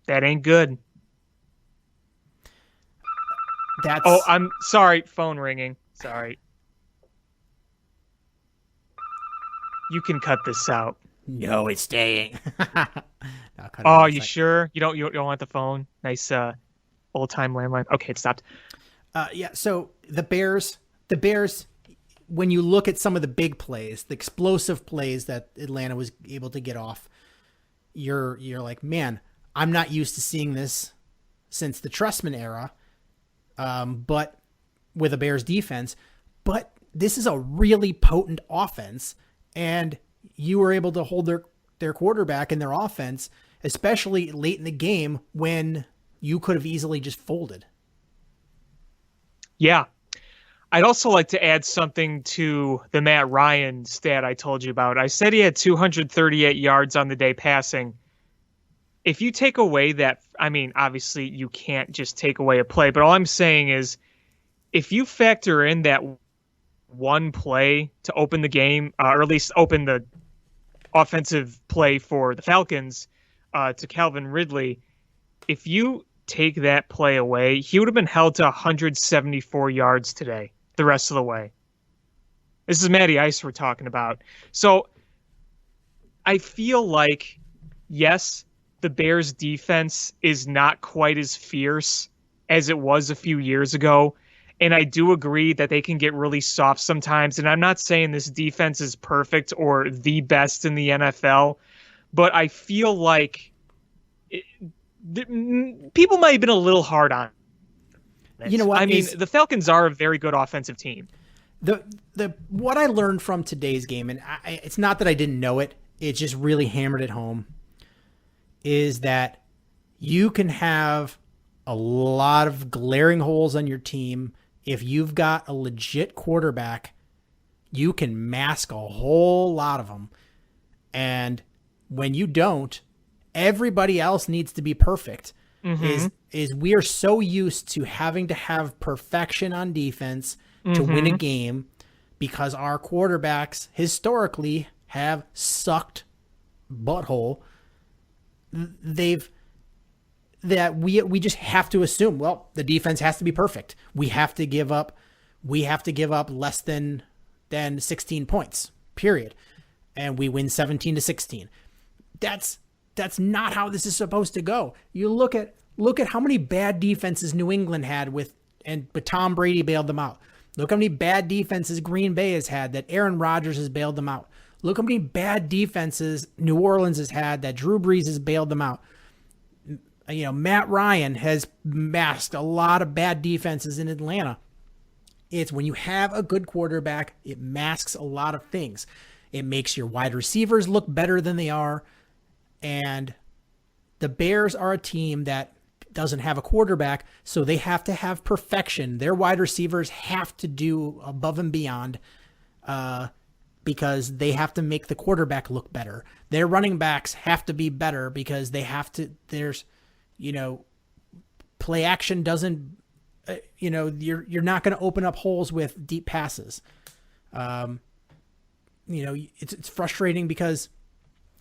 That ain't good. Oh, I'm sorry. Phone ringing. Sorry. You can cut this out. No, it's staying. Oh, you sure? You don't want the phone? Nice old time landline. Okay, it stopped. Yeah, so the Bears, when you look at some of the big plays, the explosive plays that Atlanta was able to get off, you're like, man, I'm not used to seeing this since the Trestman era, but with a Bears defense. But this is a really potent offense, and you were able to hold their quarterback and their offense, especially late in the game when you could have easily just folded. Yeah. I'd also like to add something to the Matt Ryan stat I told you about. I said he had 238 yards on the day passing. If you take away that, obviously you can't just take away a play, but all I'm saying is if you factor in that one play to open the game, or at least open the offensive play for the Falcons to Calvin Ridley, if you take that play away, he would have been held to 174 yards today, the rest of the way. This is Matty Ice we're talking about. So I feel like, yes, the Bears defense is not quite as fierce as it was a few years ago. And I do agree that they can get really soft sometimes. And I'm not saying this defense is perfect or the best in the NFL, but I feel like people might have been a little hard on it. You know what? The Falcons are a very good offensive team. What I learned from today's game, and it's not that I didn't know it, it just really hammered it home, is that you can have a lot of glaring holes on your team. If you've got a legit quarterback, you can mask a whole lot of them. And when you don't, everybody else needs to be perfect. Is we are so used to having to have perfection on defense to win a game because our quarterbacks historically have sucked butthole. We just have to assume, well, the defense has to be perfect. We have to give up less than 16 points, period. And we win 17-16. That's not how this is supposed to go. You look at how many bad defenses New England had but Tom Brady bailed them out. Look how many bad defenses Green Bay has had that Aaron Rodgers has bailed them out. Look how many bad defenses New Orleans has had that Drew Brees has bailed them out. Matt Ryan has masked a lot of bad defenses in Atlanta. It's when you have a good quarterback, it masks a lot of things. It makes your wide receivers look better than they are. And the Bears are a team that doesn't have a quarterback, so they have to have perfection. Their wide receivers have to do above and beyond because they have to make the quarterback look better. Their running backs have to be better because they have to, play action doesn't, you're not going to open up holes with deep passes. It's frustrating because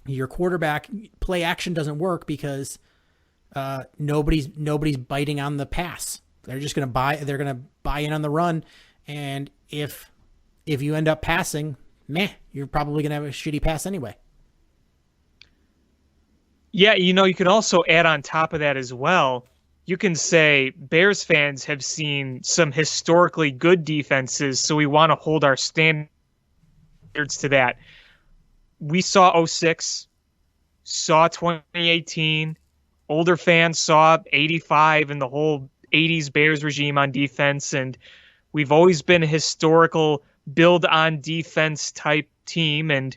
your quarterback play action doesn't work because nobody's biting on the pass. They're just going to buy in on the run. And if you end up passing, you're probably going to have a shitty pass anyway. Yeah, you could also add on top of that as well. You can say Bears fans have seen some historically good defenses, so we want to hold our standards to that. We saw 06, saw 2018. Older fans saw 85 and the whole 80s Bears regime on defense, and we've always been a historical build on defense type team. And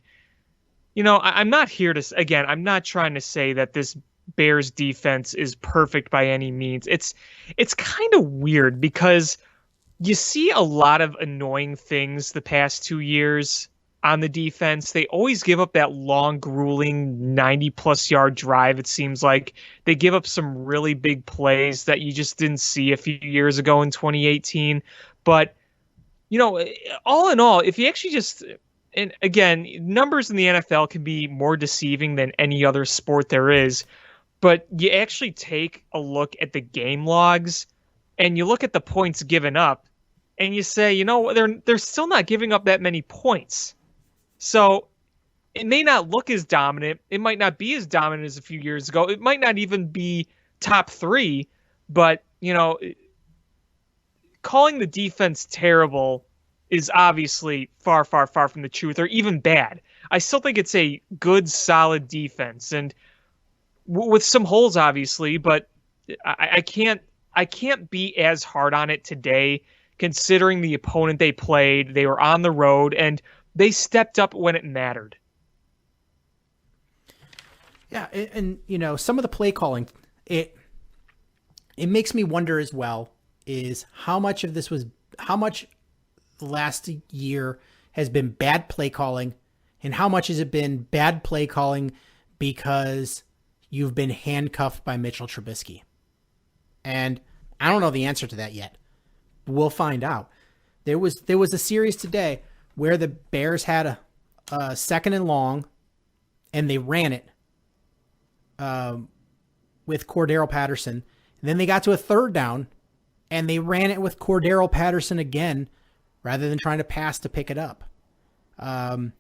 I'm not here to, again, I'm not trying to say that this Bears defense is perfect by any means. It's kind of weird because you see a lot of annoying things the past 2 years on the defense. They always give up that long, grueling 90-plus yard drive, it seems like. They give up some really big plays that you just didn't see a few years ago in 2018. But, all in all, if you actually just... And again, numbers in the NFL can be more deceiving than any other sport there is. But you actually take a look at the game logs and you look at the points given up and you say, they're still not giving up that many points. So it may not look as dominant. It might not be as dominant as a few years ago. It might not even be top 3. But, calling the defense terrible is obviously far, far, far from the truth, or even bad. I still think it's a good, solid defense, and with some holes, obviously. But I can't be as hard on it today, considering the opponent they played. They were on the road, and they stepped up when it mattered. Yeah, and some of the play calling, it makes me wonder as well is how much last year has been bad play calling, and how much has it been bad play calling because you've been handcuffed by Mitchell Trubisky. And I don't know the answer to that yet. We'll find out. There was a series today where the Bears had a second and long, and they ran it with Cordero Patterson. And then they got to a third down, and they ran it with Cordero Patterson again, rather than trying to pass to pick it up. And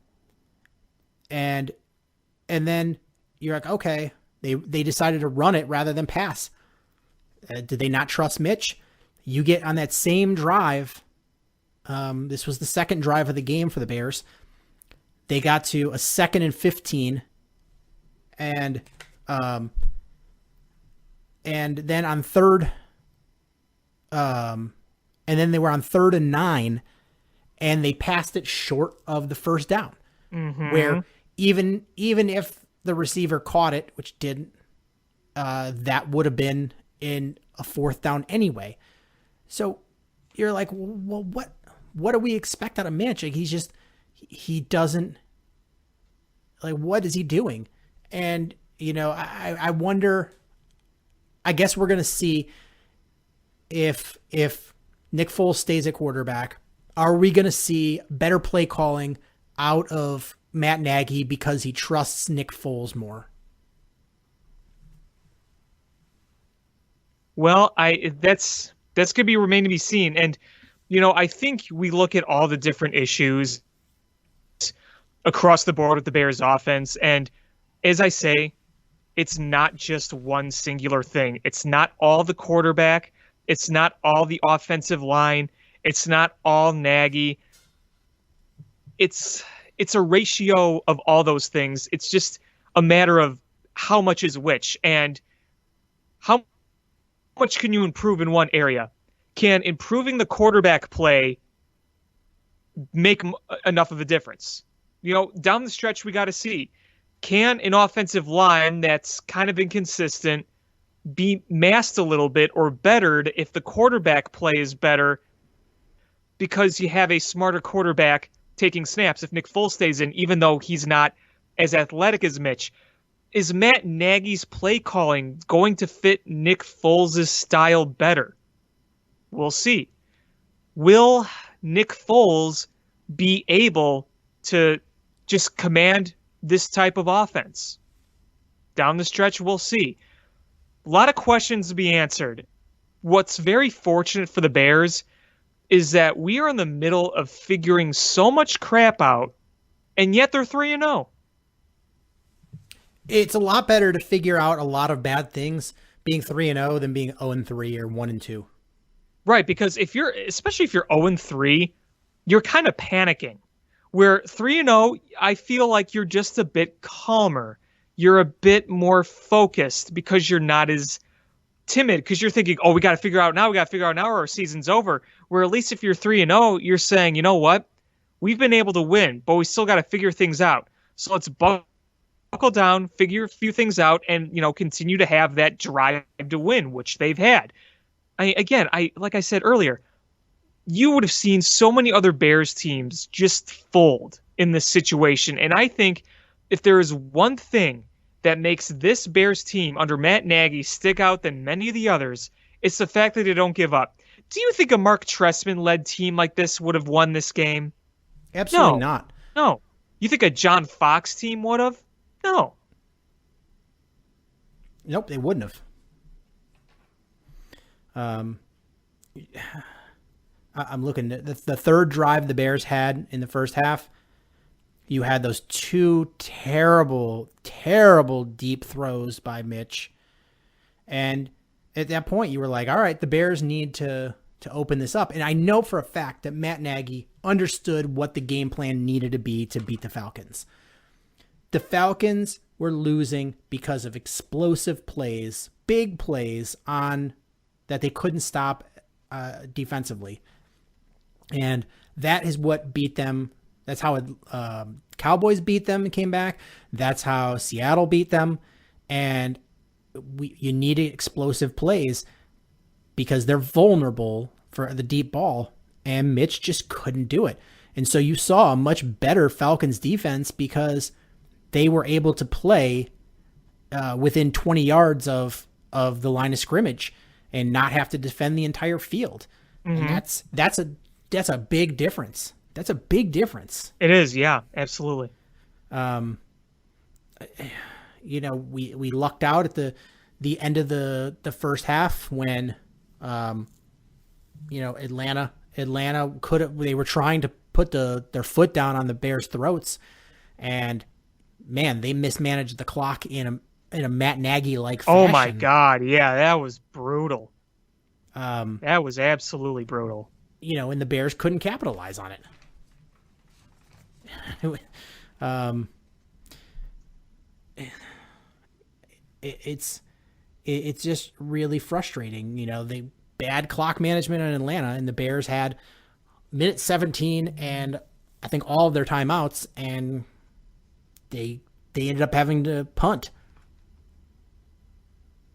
then you're like, okay, they decided to run it rather than pass. Did they not trust Mitch? You get on that same drive. This was the second drive of the game for the Bears. They got to a 2nd and 15. And then on third, and then they were on 3rd and 9, and they passed it short of the first down, where even if the receiver caught it, which didn't, that would have been in a 4th down anyway. So you're like, well, what do we expect out of Mitch? Like, he doesn't, like, what is he doing? And, I wonder, I guess we're going to see if Nick Foles stays at quarterback, are we going to see better play calling out of Matt Nagy because he trusts Nick Foles more? Well, that's going to be remain to be seen. And, I think we look at all the different issues across the board with the Bears offense. And as I say, it's not just one singular thing. It's not all the quarterback. It's not all the offensive line. It's not all Nagy. It's a ratio of all those things. It's just a matter of how much is which and how much can you improve in one area. Can improving the quarterback play make enough of a difference? Down the stretch, we got to see. Can an offensive line that's kind of inconsistent be masked a little bit or bettered if the quarterback play is better because you have a smarter quarterback taking snaps if Nick Foles stays in, even though he's not as athletic as Mitch? Is Matt Nagy's play calling going to fit Nick Foles' style better? We'll see. Will Nick Foles be able to just command this type of offense? Down the stretch, we'll see. A lot of questions to be answered. What's very fortunate for the Bears is that we are in the middle of figuring so much crap out, and yet they're 3-0. It's a lot better to figure out a lot of bad things being 3-0 than being 0-3 or 1-2. Right, because especially if you're 0-3, you're kind of panicking. Where 3-0, I feel like you're just a bit calmer. You're a bit more focused because you're not as timid, because you're thinking, we got to figure out now, or our season's over. Where at least if you're 3-0, you're saying, you know what? We've been able to win, but we still got to figure things out. So let's buckle down, figure a few things out, and continue to have that drive to win, which they've had. Like I said earlier, you would have seen so many other Bears teams just fold in this situation. And I think if there is one thing that makes this Bears team under Matt Nagy stick out than many of the others, it's the fact that they don't give up. Do you think a Mark Trestman-led team like this would have won this game? Absolutely not. No. You think a John Fox team would have? No. Nope, they wouldn't have. I'm looking at the third drive the Bears had in the first half. You had those two terrible, terrible deep throws by Mitch. And at that point, you were like, all right, the Bears need to open this up. And I know for a fact that Matt Nagy understood what the game plan needed to be to beat the Falcons. The Falcons were losing because of explosive plays, big plays that they couldn't stop defensively. And that is what beat them. That's how Cowboys beat them and came back. That's how Seattle beat them. And you needed explosive plays because they're vulnerable for the deep ball. And Mitch just couldn't do it. And so you saw a much better Falcons defense because they were able to play within 20 yards of the line of scrimmage and not have to defend the entire field. Mm-hmm. And that's a big difference. That's a big difference. It is, yeah, absolutely. We lucked out at the end of the first half when, Atlanta they were trying to put their foot down on the Bears' throats, and man, they mismanaged the clock in a Matt Nagy-like fashion. Oh my God, yeah, that was brutal. That was absolutely brutal. And the Bears couldn't capitalize on it. It's just really frustrating. They bad clock management in Atlanta, and the Bears had minute 17 and I think all of their timeouts, and they ended up having to punt.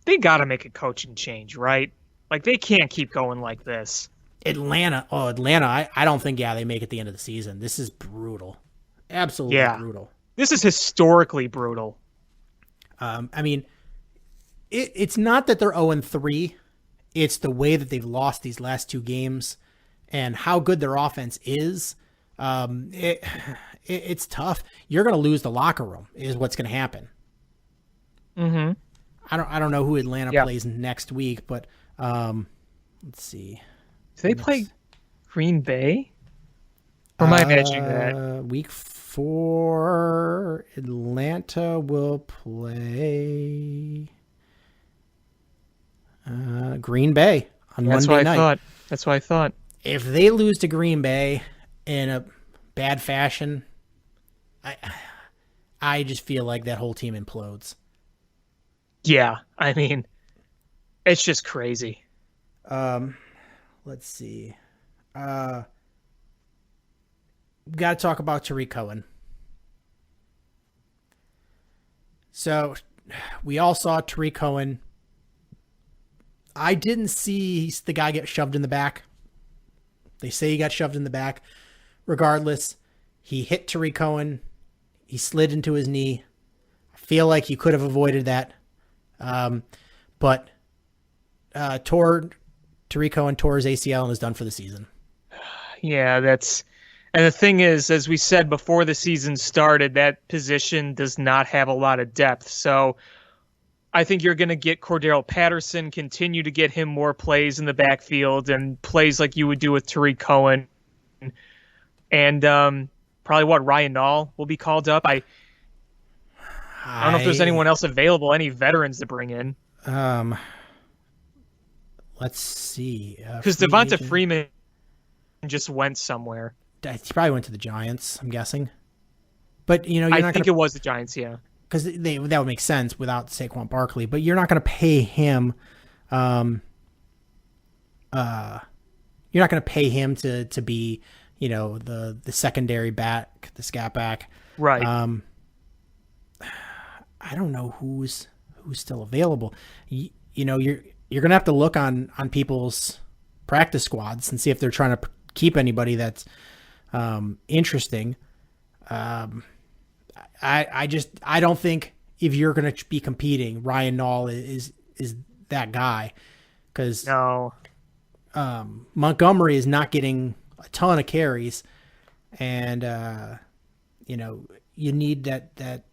They got to make a coaching change, right? Like, they can't keep going like this. Atlanta, I don't think, they make it the end of the season. This is brutal. Absolutely brutal. This is historically brutal. I mean, it's not that they're 0-3. It's the way that they've lost these last two games and how good their offense is. It's tough. You're going to lose the locker room is what's going to happen. Mm-hmm. I don't know who Atlanta plays next week, but let's see. Do they play Green Bay? Or am I imagining that? Week 4, Atlanta will play Green Bay on Monday night. That's what I thought. If they lose to Green Bay in a bad fashion, I just feel like that whole team implodes. Yeah, I mean, it's just crazy. Let's see. Got to talk about Tariq Cohen. So we all saw Tariq Cohen. I didn't see the guy get shoved in the back. They say he got shoved in the back. Regardless, he hit Tariq Cohen. He slid into his knee. I feel like he could have avoided that. But Tariq Cohen tore his ACL and is done for the season. Yeah, and the thing is, as we said before the season started, that position does not have a lot of depth. So I think you're going to get Cordero Patterson, continue to get him more plays in the backfield and plays like you would do with Tariq Cohen. And probably Ryan Nall will be called up. I don't know if there's anyone else available, any veterans to bring in. Let's see. Because Devonta Freeman just went somewhere. He probably went to the Giants, I'm guessing. But, I think it was the Giants, yeah. Because that would make sense without Saquon Barkley. But you're not going to pay him. You're not going to pay him to be, the secondary back, the scat back. Right. I don't know who's still available. You're going to have to look on people's practice squads and see if they're trying to keep anybody that's interesting. I don't think if you're going to be competing, Ryan Nall is that guy, because no. Montgomery is not getting a ton of carries, and you need that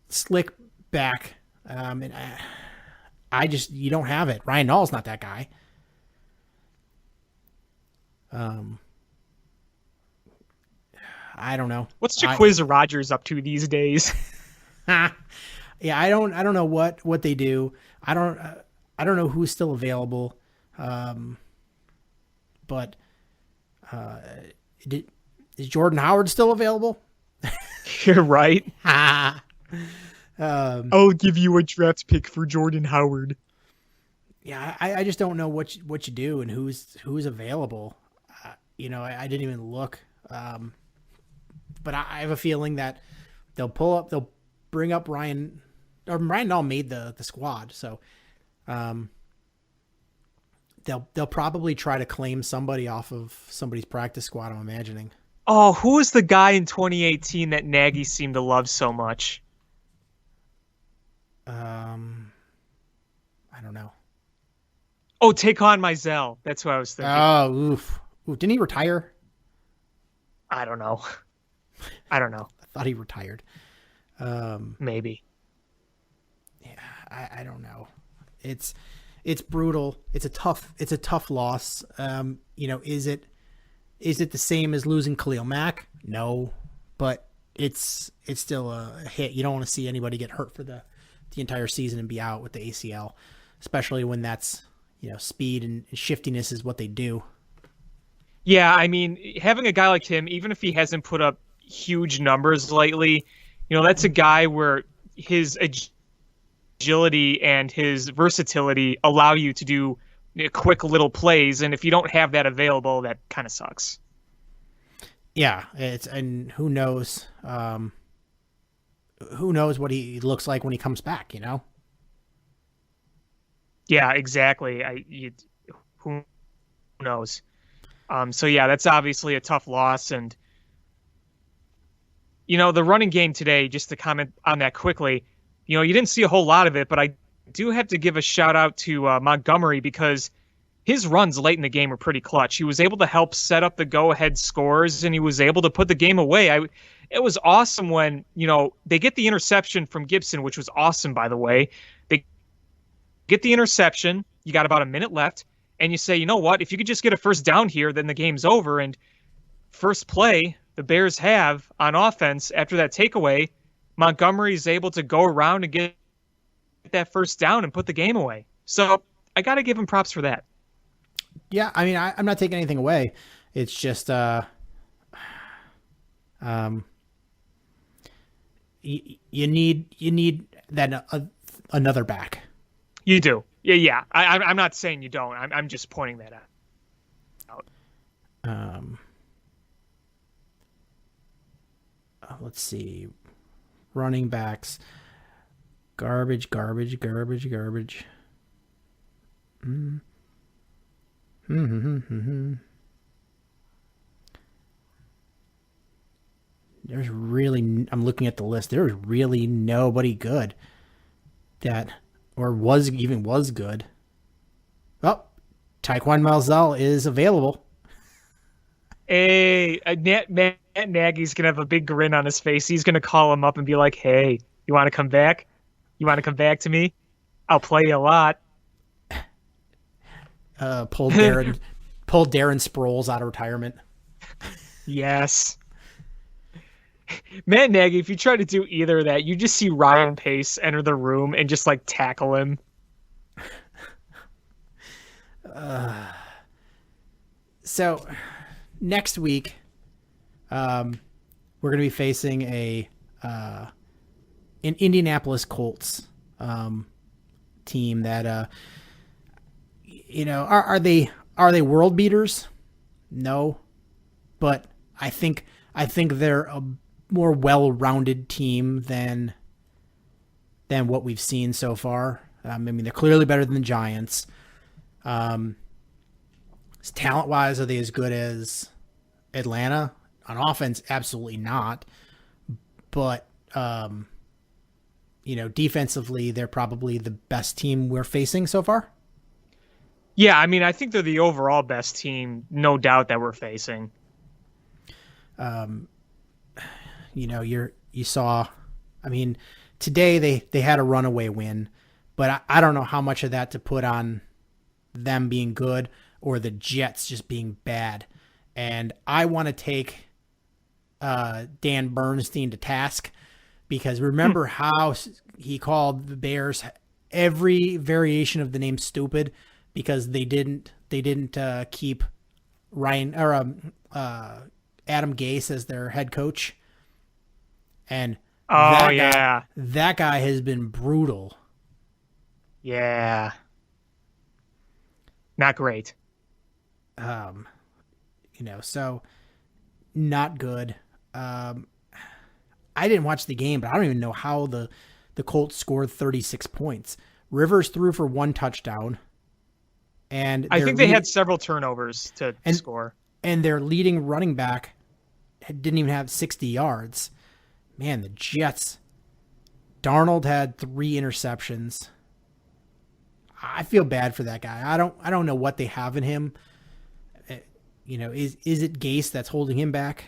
slick back, and you don't have it. Ryan Nall's not that guy. I don't know. What's Jaquiz Rogers up to these days? Yeah, I don't know what they do. I don't know who's still available. But is Jordan Howard still available? You're right. I'll give you a draft pick for Jordan Howard. Yeah, I just don't know what you do and who's available. I didn't even look. But I have a feeling that they'll bring up Ryan Nall made the squad. So, they'll probably try to claim somebody off of somebody's practice squad, I'm imagining. Oh, who was the guy in 2018 that Nagy seemed to love so much? I don't know. Oh, Taquan Mizell. That's what I was thinking. Oh, oof. Didn't he retire? I don't know. I thought he retired. Maybe. Yeah, I don't know. It's brutal. It's a tough loss. Is it the same as losing Khalil Mack? No, but it's still a hit. You don't want to see anybody get hurt for the entire season and be out with the ACL, especially when that's speed and shiftiness is what they do. Yeah, I mean, having a guy like him, even if he hasn't put up huge numbers lately, that's a guy where his agility and his versatility allow you to do quick little plays, and if you don't have that available, that kind of sucks. Yeah, and who knows what he looks like when he comes back, Yeah, exactly. Who knows? So yeah, that's obviously a tough loss. And, the running game today, just to comment on that quickly, You didn't see a whole lot of it, but I do have to give a shout out to Montgomery because his runs late in the game were pretty clutch. He was able to help set up the go-ahead scores, and he was able to put the game away. It was awesome when, they get the interception from Gibson, which was awesome, by the way. They get the interception. You got about a minute left, and you say, you know what? If you could just get a first down here, then the game's over. And first play the Bears have on offense after that takeaway, Montgomery is able to go around and get that first down and put the game away. So I got to give him props for that. Yeah, I mean, I'm not taking anything away. It's just, you need that another back. You do, yeah. I'm not saying you don't. I'm just pointing that out. Let's see, running backs, garbage. There's really, I'm looking at the list. There's really nobody good was good. Oh, Taekwon Malzell is available. Hey, Matt Nagy's going to have a big grin on his face. He's going to call him up and be like, hey, you want to come back? You want to come back to me? I'll play you a lot. Pulled Darren Sproles out of retirement. Yes. Matt Nagy, if you try to do either of that, you just see Ryan Pace enter the room and just tackle him. So next week, we're going to be facing an Indianapolis Colts team that are they world beaters? No, but I think they're a more well-rounded team than what we've seen so far. I mean, they're clearly better than the Giants. Talent-wise, are they as good as Atlanta? On offense, absolutely not. But defensively, they're probably the best team we're facing so far. Yeah, I mean, I think they're the overall best team, no doubt, that we're facing. You saw, I mean, today they had a runaway win, but I don't know how much of that to put on them being good or the Jets just being bad. And I want to take Dan Bernstein to task because remember how he called the Bears every variation of the name stupid because they didn't keep Ryan or Adam Gase as their head coach. And that guy has been brutal. Yeah. Not great. So not good. I didn't watch the game, but I don't even know how the Colts scored 36 points. Rivers threw for one touchdown. And I think they had several turnovers to score. And their leading running back didn't even have 60 yards. Man, the Jets. Darnold had 3 interceptions. I feel bad for that guy. I don't know what they have in him. Is it Gase that's holding him back?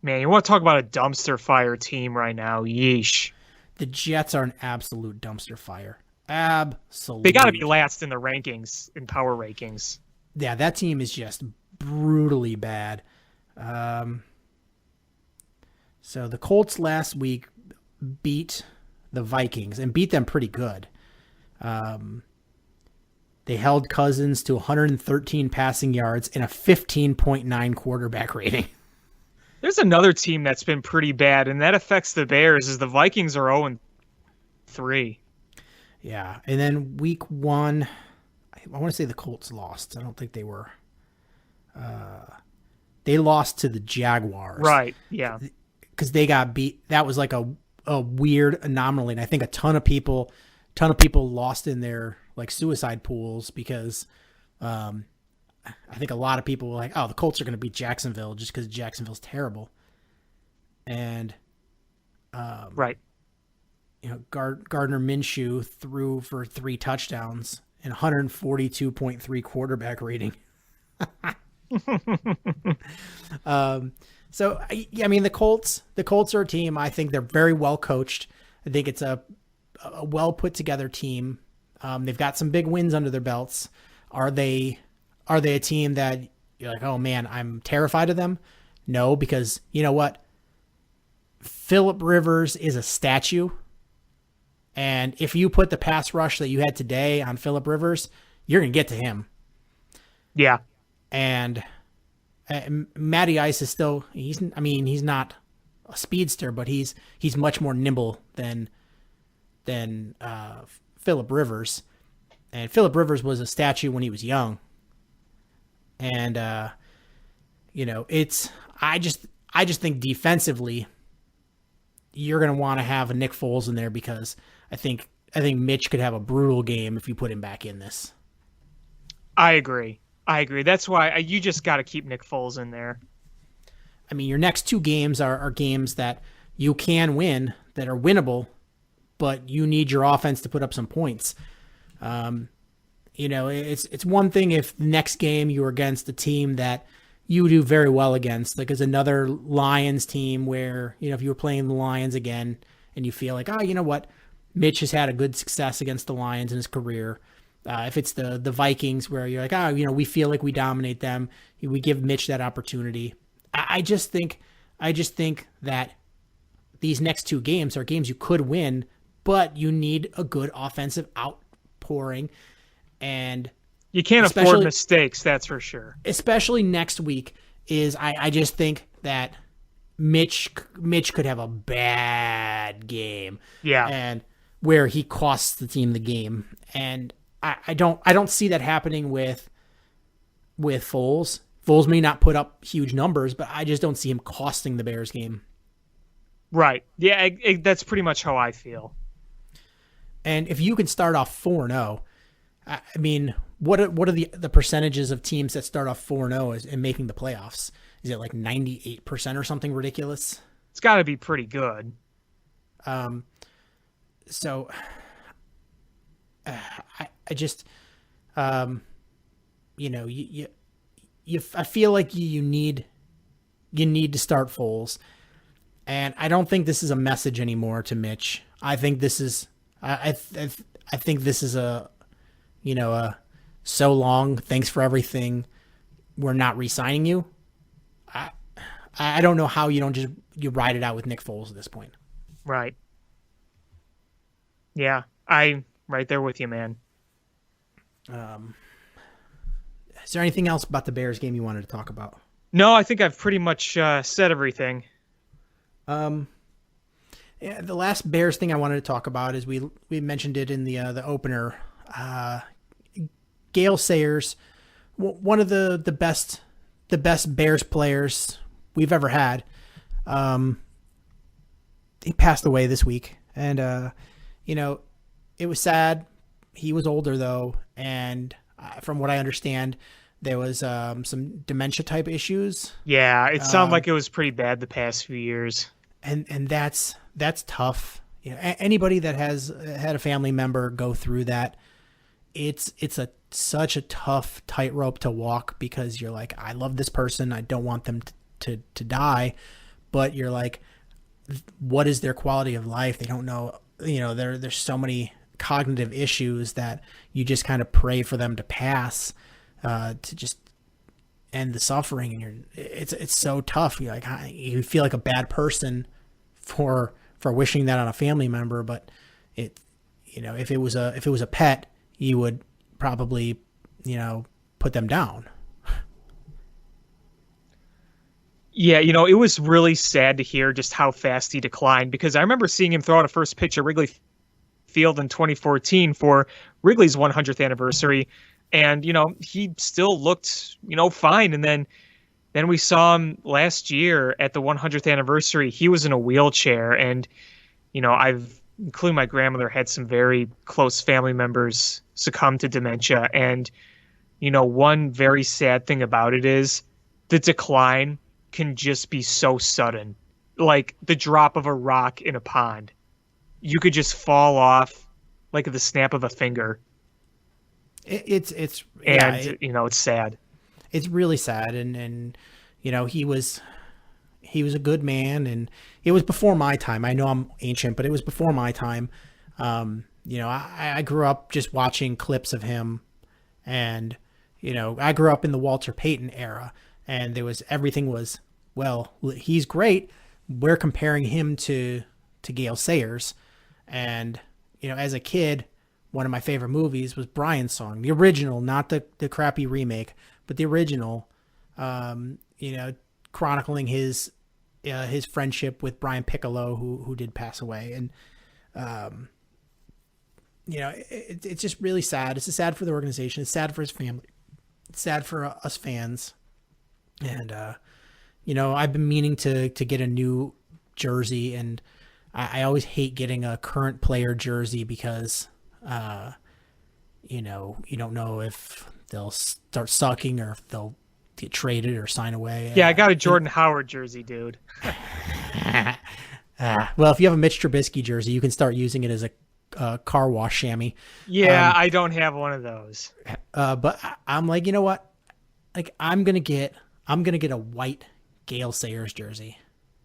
Man, you want to talk about a dumpster fire team right now? Yeesh. The Jets are an absolute dumpster fire. Absolutely. They got to be last in the rankings, in power rankings. Yeah, that team is just brutally bad. So the Colts last week beat the Vikings and beat them pretty good. They held Cousins to 113 passing yards and a 15.9 quarterback rating. There's another team that's been pretty bad, and that affects the Bears, is the Vikings are 0-3. Yeah, and then week 1, I want to say the Colts lost. I don't think they were. They lost to the Jaguars. Right, yeah. Because they got beat. That was like a weird anomaly, and I think a ton of people lost in their suicide pools because I think a lot of people were like, oh, the Colts are going to beat Jacksonville just because Jacksonville's terrible. And right. Gardner Minshew threw for 3 touchdowns and 142.3 quarterback rating. So I mean, the Colts are a team. I think they're very well coached. I think it's a well put together team. They've got some big wins under their belts. Are they a team that you're like, oh man, I'm terrified of them? No, because you know what? Phillip Rivers is a statue. And if you put the pass rush that you had today on Phillip Rivers, you're going to get to him. Yeah. And Matty Ice is still, he's not a speedster, but he's much more nimble than Phillip Rivers. And Phillip Rivers was a statue when he was young. And, I just think defensively, you're going to want to have a Nick Foles in there because I think Mitch could have a brutal game if you put him back in this. I agree. That's why you just got to keep Nick Foles in there. I mean, your next 2 games are games that you can win, that are winnable, but you need your offense to put up some points. It's one thing if the next game you're against a team that you do very well against, like as another Lions team where, if you were playing the Lions again and you feel like, you know what, Mitch has had a good success against the Lions in his career. If it's the Vikings where you're like, we feel like we dominate them, we give Mitch that opportunity. I just think that these next 2 games are games you could win, but you need a good offensive outpouring. And you can't afford mistakes, that's for sure. Especially next week is I just think that Mitch could have a bad game. Yeah. And where he costs the team the game. And I don't see that happening with Foles. Foles may not put up huge numbers, but I just don't see him costing the Bears game. Right. Yeah, that's pretty much how I feel. And if you can start off 4-0, I mean, what are the percentages of teams that start off 4-0 and making the playoffs? Is it like 98% or something ridiculous? It's got to be pretty good. So I just, I feel like you need to start Foles, and I don't think this is a message anymore to Mitch. I think this is, I think this is a so long, thanks for everything, we're not re-signing you. I don't know how you ride it out with Nick Foles at this point. Right. Yeah, I'm right there with you, man. Is there anything else about the Bears game you wanted to talk about? No, I think I've pretty much said everything. The last Bears thing I wanted to talk about is we mentioned it in the opener. Gale Sayers, one of the best Bears players we've ever had. He passed away this week, and it was sad. He was older though, and from what I understand, there was some dementia type issues. Yeah, it sounded like it was pretty bad the past few years. And that's tough. Anybody that has had a family member go through that, it's such a tough tightrope to walk, because you're like, I love this person, I don't want them to die, but you're like, what is their quality of life? They don't know. There's so many cognitive issues that you just kind of pray for them to pass, to just end the suffering. And it's so tough. You're like, you feel like a bad person for wishing that on a family member, but if it was a pet, you would probably, put them down. Yeah, it was really sad to hear just how fast he declined, because I remember seeing him throw out a first pitch at Wrigley Field in 2014 for Wrigley's 100th anniversary, and he still looked fine. And then we saw him last year at the 100th anniversary. He was in a wheelchair, and including my grandmother, had some very close family members succumb to dementia. And one very sad thing about it is the decline can just be so sudden, like the drop of a rock in a pond. you could just fall off like at the snap of a finger. It's It's sad. It's really sad, and he was a good man, and it was before my time. I know I'm ancient, but it was before my time. I grew up just watching clips of him, and I grew up in the Walter Payton era, and everything was, well, he's great. We're comparing him to Gale Sayers, and as a kid, one of my favorite movies was Brian's Song, the original, not the crappy remake, but the original. Chronicling his friendship with Brian Piccolo, who did pass away, and it's just really sad. It's sad for the organization. It's sad for his family. It's sad for us fans, and I've been meaning to get a new jersey, and I always hate getting a current player jersey because you don't know if they'll start sucking or if they'll get traded or sign away. Yeah, I got a Jordan Howard jersey, dude. Well, if you have a Mitch Trubisky jersey, you can start using it as a car wash chamois. Yeah, I don't have one of those. But I'm like, you know what? Like, I'm gonna get a white Gale Sayers jersey.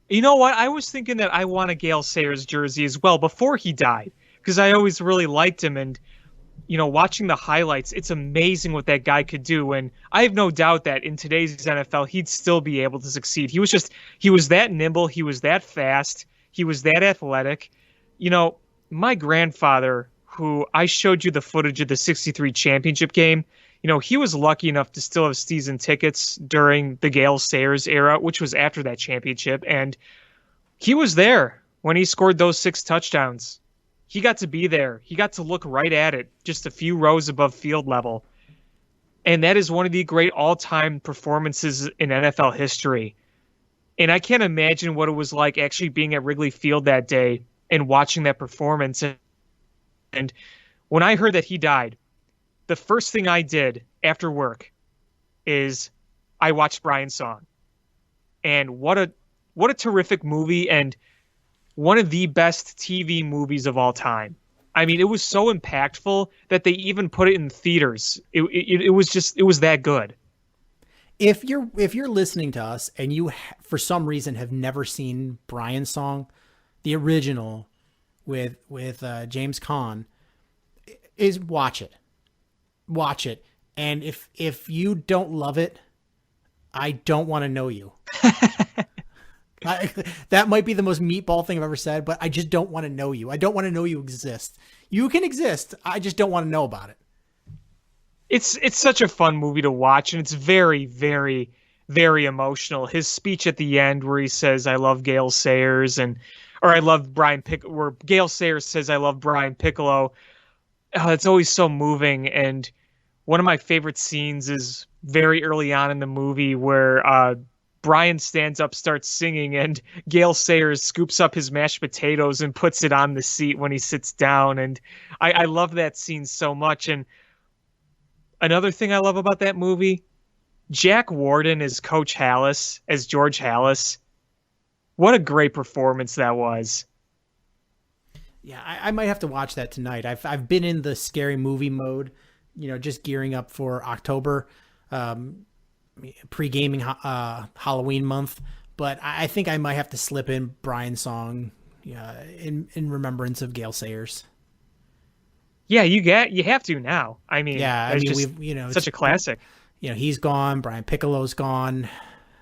You know what? I was thinking that I want a Gale Sayers jersey as well before he died, because I always really liked him, and watching the highlights, it's amazing what that guy could do. And I have no doubt that in today's NFL, he'd still be able to succeed. He was that nimble. He was that fast. He was that athletic. My grandfather, who I showed you the footage of the 63 championship game, he was lucky enough to still have season tickets during the Gale Sayers era, which was after that championship. And he was there when he scored those 6 touchdowns. He got to be there. He got to look right at it, just a few rows above field level. And that is one of the great all-time performances in NFL history. And I can't imagine what it was like actually being at Wrigley Field that day and watching that performance. And when I heard that he died, the first thing I did after work is I watched Brian's Song. And what a terrific movie, and one of the best TV movies of all time. I mean, it was so impactful that they even put it in theaters. It was that good. If you're listening to us and you for some reason have never seen Brian's Song, the original with James Caan, is watch it. And if you don't love it, I don't want to know you. That might be the most meatball thing I've ever said, but I just don't want to know you. I don't want to know you exist. You can exist. I just don't want to know about it. It's such a fun movie to watch, and it's very, very, very emotional. His speech at the end where he says, I love Gale Sayers, or I love Brian Piccolo, where Gale Sayers says, I love Brian Piccolo. Oh, it's always so moving. And one of my favorite scenes is very early on in the movie where Brian stands up, starts singing, and Gale Sayers scoops up his mashed potatoes and puts it on the seat when he sits down. And I love that scene so much. And another thing I love about that movie, Jack Warden as Coach Hallis, as George Hallis. What a great performance that was. Yeah, I might have to watch that tonight. I've been in the scary movie mode, just gearing up for October. Pre-gaming Halloween month, but I think I might have to slip in Brian's Song in remembrance of Gale Sayers. Yeah, you have to now. I mean, yeah, we've such a classic. He's gone. Brian Piccolo's gone.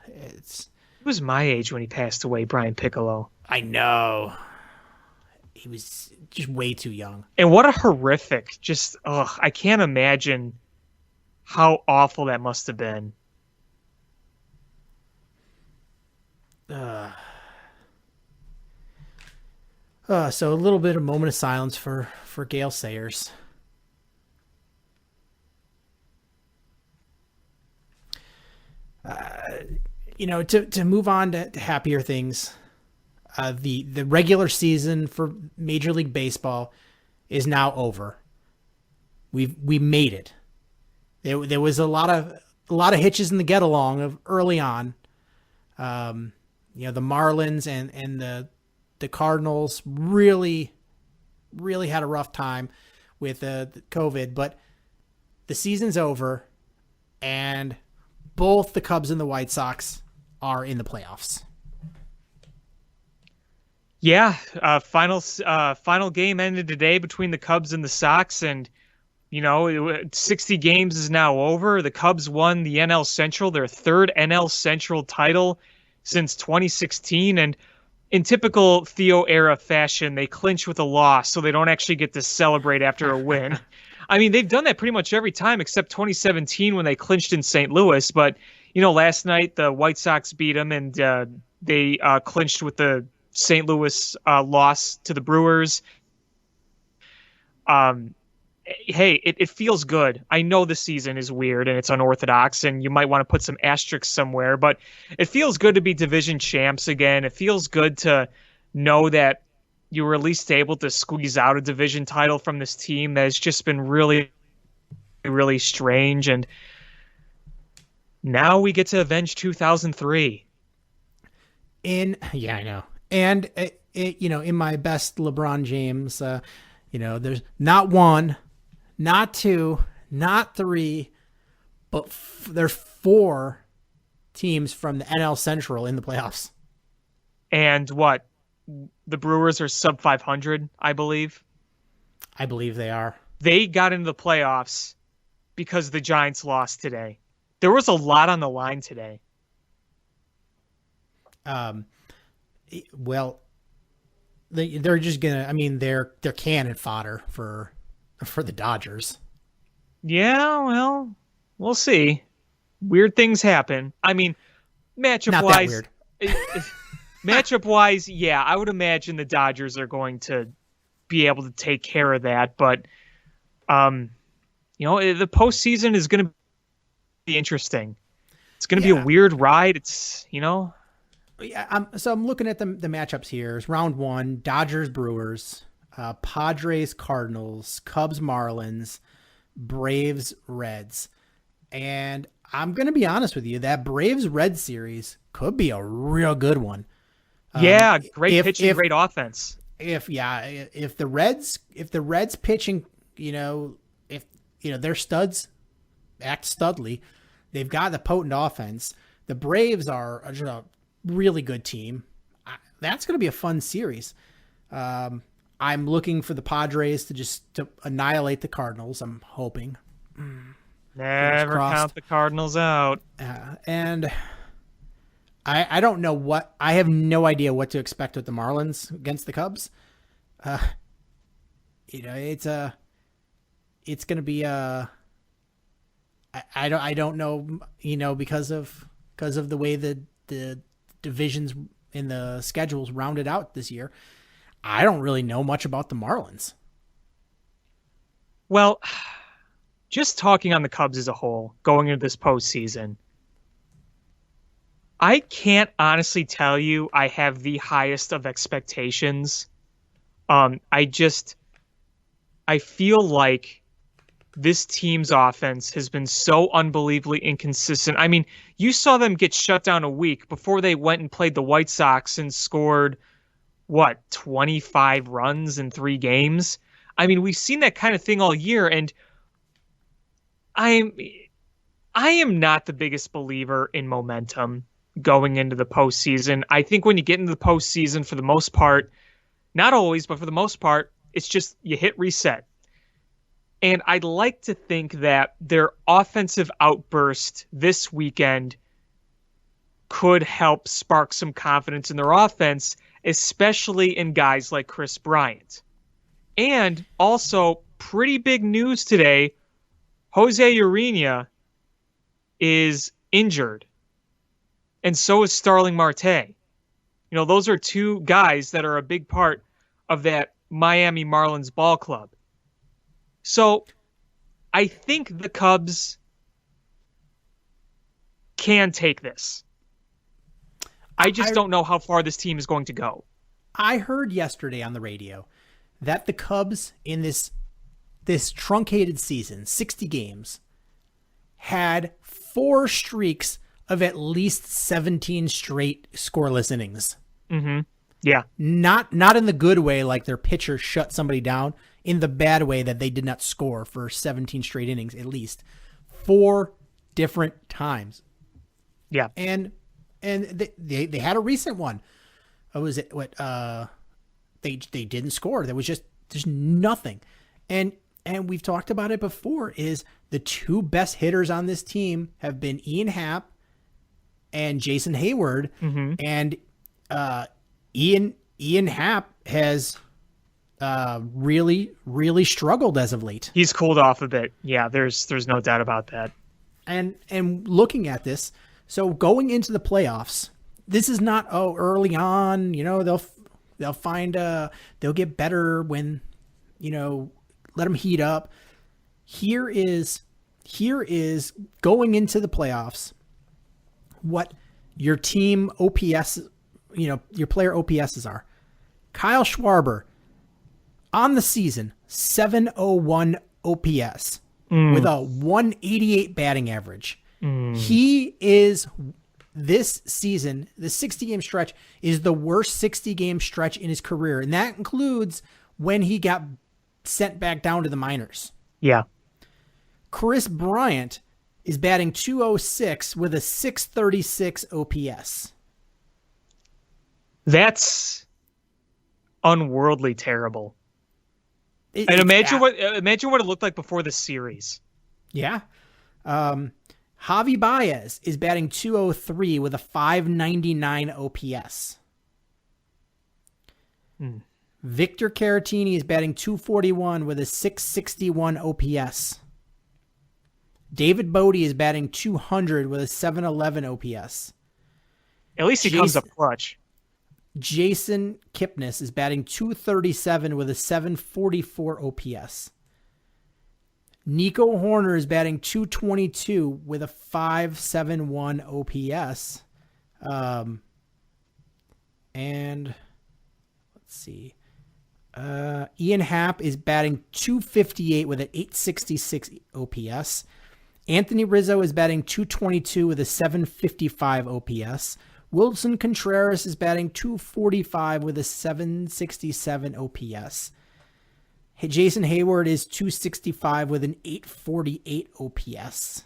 He was my age when he passed away, Brian Piccolo. I know. He was just way too young. And what a horrific, I can't imagine how awful that must have been. So a little bit of moment of silence for Gale Sayers. To move on to happier things, the regular season for Major League Baseball is now over. We made it. There was a lot of hitches in the get along of early on. The Marlins and the Cardinals really really had a rough time with the COVID, but the season's over, and both the Cubs and the White Sox are in the playoffs. Yeah, final game ended today between the Cubs and the Sox, and 60 games is now over. The Cubs won the NL Central, their third NL Central title since 2016, and in typical Theo era fashion, they clinch with a loss, so they don't actually get to celebrate after a win. I mean, they've done that pretty much every time except 2017 when they clinched in St. Louis. But, last night the White Sox beat them, and they clinched with the St. Louis loss to the Brewers. Hey, it feels good. I know the season is weird and it's unorthodox, and you might want to put some asterisks somewhere, but it feels good to be division champs again. It feels good to know that you were at least able to squeeze out a division title from this team that has just been really, really strange. And now we get to avenge 2003. Yeah, I know. And in my best LeBron James, there's not one, not two, not three, but there's 4 teams from the NL Central in the playoffs. And what? The Brewers are sub 500, I believe. I believe they are. They got into the playoffs because the Giants lost today. There was a lot on the line today. Well, they're just gonna. I mean, they're cannon fodder for the Dodgers. Yeah, well, we'll see. Weird things happen. I mean, matchup wise, yeah, I would imagine the Dodgers are going to be able to take care of that. But, the postseason is going to be interesting. It's going to be a weird ride. It's, Yeah, I'm looking at the matchups here. It's round 1, Dodgers, Brewers, Padres, Cardinals, Cubs, Marlins, Braves, Reds. And I'm going to be honest with you, that Braves-Reds series could be a real good one. Yeah, great pitching, great offense. If the Reds pitching, if their studs act studly, they've got the potent offense. The Braves are just a really good team. That's going to be a fun series. I'm looking for the Padres to annihilate the Cardinals. I'm hoping. Never count the Cardinals out. And I don't know I have no idea what to expect with the Marlins against the Cubs. It's going to be I don't know, because of the way the divisions in the schedules rounded out this year. I don't really know much about the Marlins. Well, just talking on the Cubs as a whole, going into this postseason, I can't honestly tell you I have the highest of expectations. I feel like this team's offense has been so unbelievably inconsistent. I mean, you saw them get shut down a week before they went and played the White Sox and scored, 25 runs in 3 games? I mean, we've seen that kind of thing all year, and I am not the biggest believer in momentum going into the postseason. I think when you get into the postseason, for the most part, not always, but for the most part, it's just you hit reset. And I'd like to think that their offensive outburst this weekend could help spark some confidence in their offense, especially in guys like Chris Bryant. And also, pretty big news today, Jose Urena is injured. And so is Starling Marte. Those are 2 guys that are a big part of that Miami Marlins ball club. So I think the Cubs can take this. I just don't know how far this team is going to go. I heard yesterday on the radio that the Cubs in this truncated season, 60 games, had 4 streaks of at least 17 straight scoreless innings. Mm-hmm. Yeah. Not in the good way, like their pitcher shut somebody down, in the bad way that they did not score for 17 straight innings, at least 4 different times. Yeah. And they had a recent one. What was it? They didn't score. There was there's nothing. And we've talked about it before, is the 2 best hitters on this team have been Ian Happ and Jason Hayward. Mm-hmm. And Ian Happ has really, really struggled as of late. He's cooled off a bit. Yeah, there's no doubt about that. And looking at this, so going into the playoffs, this is not early on. They'll find they'll get better when let them heat up. Here is going into the playoffs, what your team OPS, your player OPSs are. Kyle Schwarber on the season, 701 OPS with a 188 batting average. He is, this season, the 60-game stretch is the worst 60-game stretch in his career. And that includes when he got sent back down to the minors. Yeah. Chris Bryant is batting 206 with a 636 OPS. That's unworldly terrible. And imagine what it looked like before the series. Yeah. Javi Baez is batting 203 with a 599 OPS. Victor Caratini is batting 241 with a 661 OPS. David Bodie is batting 200 with a 711 OPS. At least he comes up clutch. Jason Kipnis is batting 237 with a 744 OPS. Nico Horner is batting 222 with a 571 OPS. And let's see. Ian Happ is batting 258 with an 866 OPS. Anthony Rizzo is batting 222 with a 755 OPS. Wilson Contreras is batting 245 with a 767 OPS. Jason Hayward is 265 with an 848 OPS.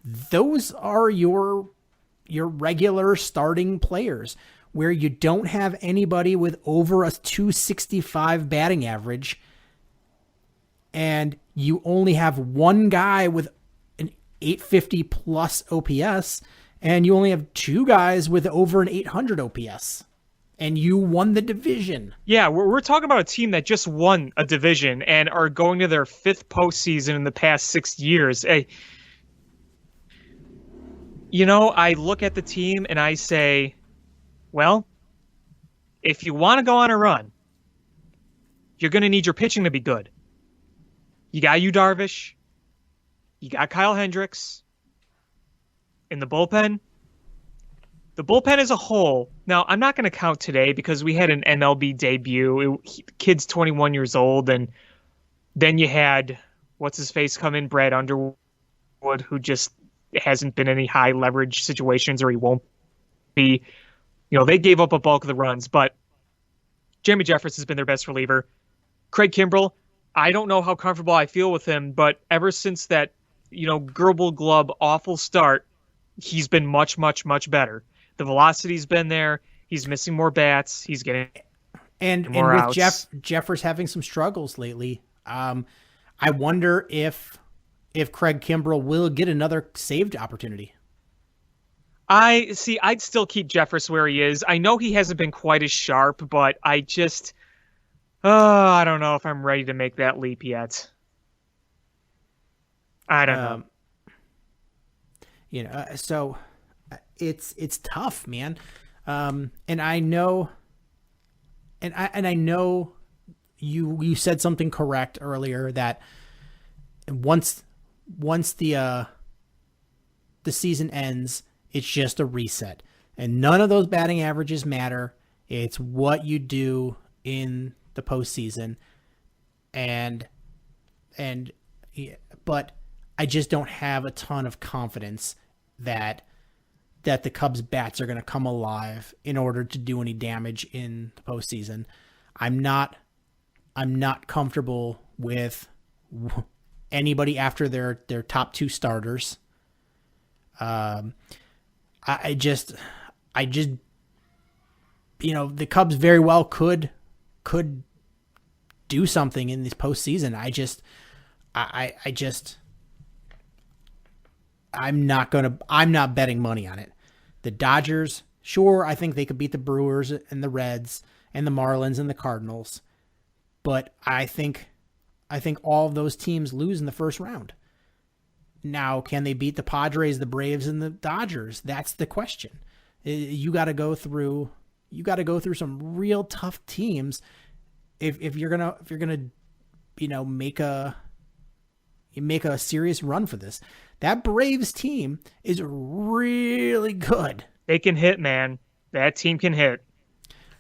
Those are your regular starting players, where you don't have anybody with over a 265 batting average, and you only have one guy with an 850 plus OPS, and you only have 2 guys with over an 800 OPS. And you won the division. Yeah, we're talking about a team that just won a division and are going to their 5th postseason in the past 6 years. Hey, I look at the team and I say, well, if you want to go on a run, you're going to need your pitching to be good. You got Yu Darvish. You got Kyle Hendricks. In the bullpen. The bullpen as a whole, now I'm not going to count today because we had an MLB debut. Kid's 21 years old, and then you had, what's-his-face come in, Brad Underwood, who just hasn't been in any high leverage situations, or he won't be. They gave up a bulk of the runs, but Jeremy Jeffress has been their best reliever. Craig Kimbrell, I don't know how comfortable I feel with him, but ever since that, Gerbil Glove awful start, he's been much, much, much better. The velocity's been there. He's missing more bats. He's getting more with outs. Jeffers having some struggles lately. I wonder if Craig Kimbrell will get another saved opportunity. I'd still keep Jeffress where he is. I know he hasn't been quite as sharp, but I don't know if I'm ready to make that leap yet. I don't know. So it's tough, man. And I know, and I know you said something correct earlier, that once the season ends, it's just a reset, and none of those batting averages matter. It's what you do in the postseason, but I just don't have a ton of confidence that that the Cubs bats are going to come alive in order to do any damage in the postseason. I'm not comfortable with anybody after their top two starters. I just, the Cubs very well could do something in this postseason. I'm not betting money on it. The Dodgers, sure, I think they could beat the Brewers and the Reds and the Marlins and the Cardinals, but I think all of those teams lose in the first round. Now, can they beat the Padres, the Braves, and the Dodgers? That's the question. You got to go through some real tough teams if you're gonna make a serious run for this. That Braves team is really good. They can hit, man. That team can hit.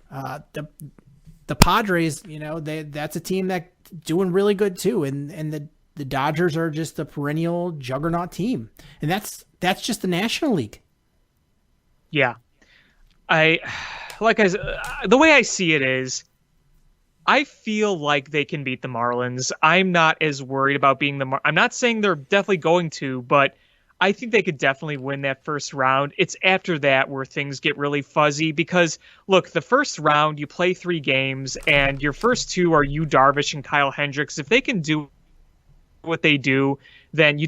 The Padres, that's a team that's doing really good too, and the Dodgers are just a perennial juggernaut team, and that's just the National League. Yeah, the way I see it is, I feel like they can beat the Marlins. I'm not as worried about being I'm not saying they're definitely going to, but I think they could definitely win that first round. It's after that where things get really fuzzy because, look, the first round, you play 3 games, and your first 2 are Yu Darvish and Kyle Hendricks. If they can do what they do, then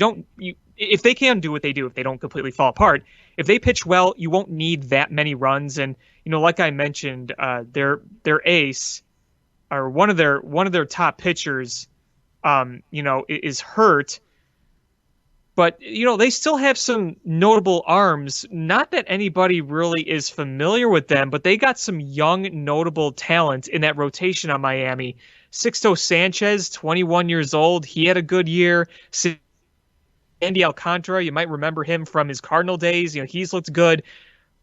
if they can do what they do, if they don't completely fall apart, if they pitch well, you won't need that many runs. And, like I mentioned, their ace, or one of their top pitchers, is hurt. But, they still have some notable arms. Not that anybody really is familiar with them, but they got some young, notable talent in that rotation on Miami. Sixto Sanchez, 21 years old. He had a good year. Sandy Alcantara, you might remember him from his Cardinal days. He's looked good.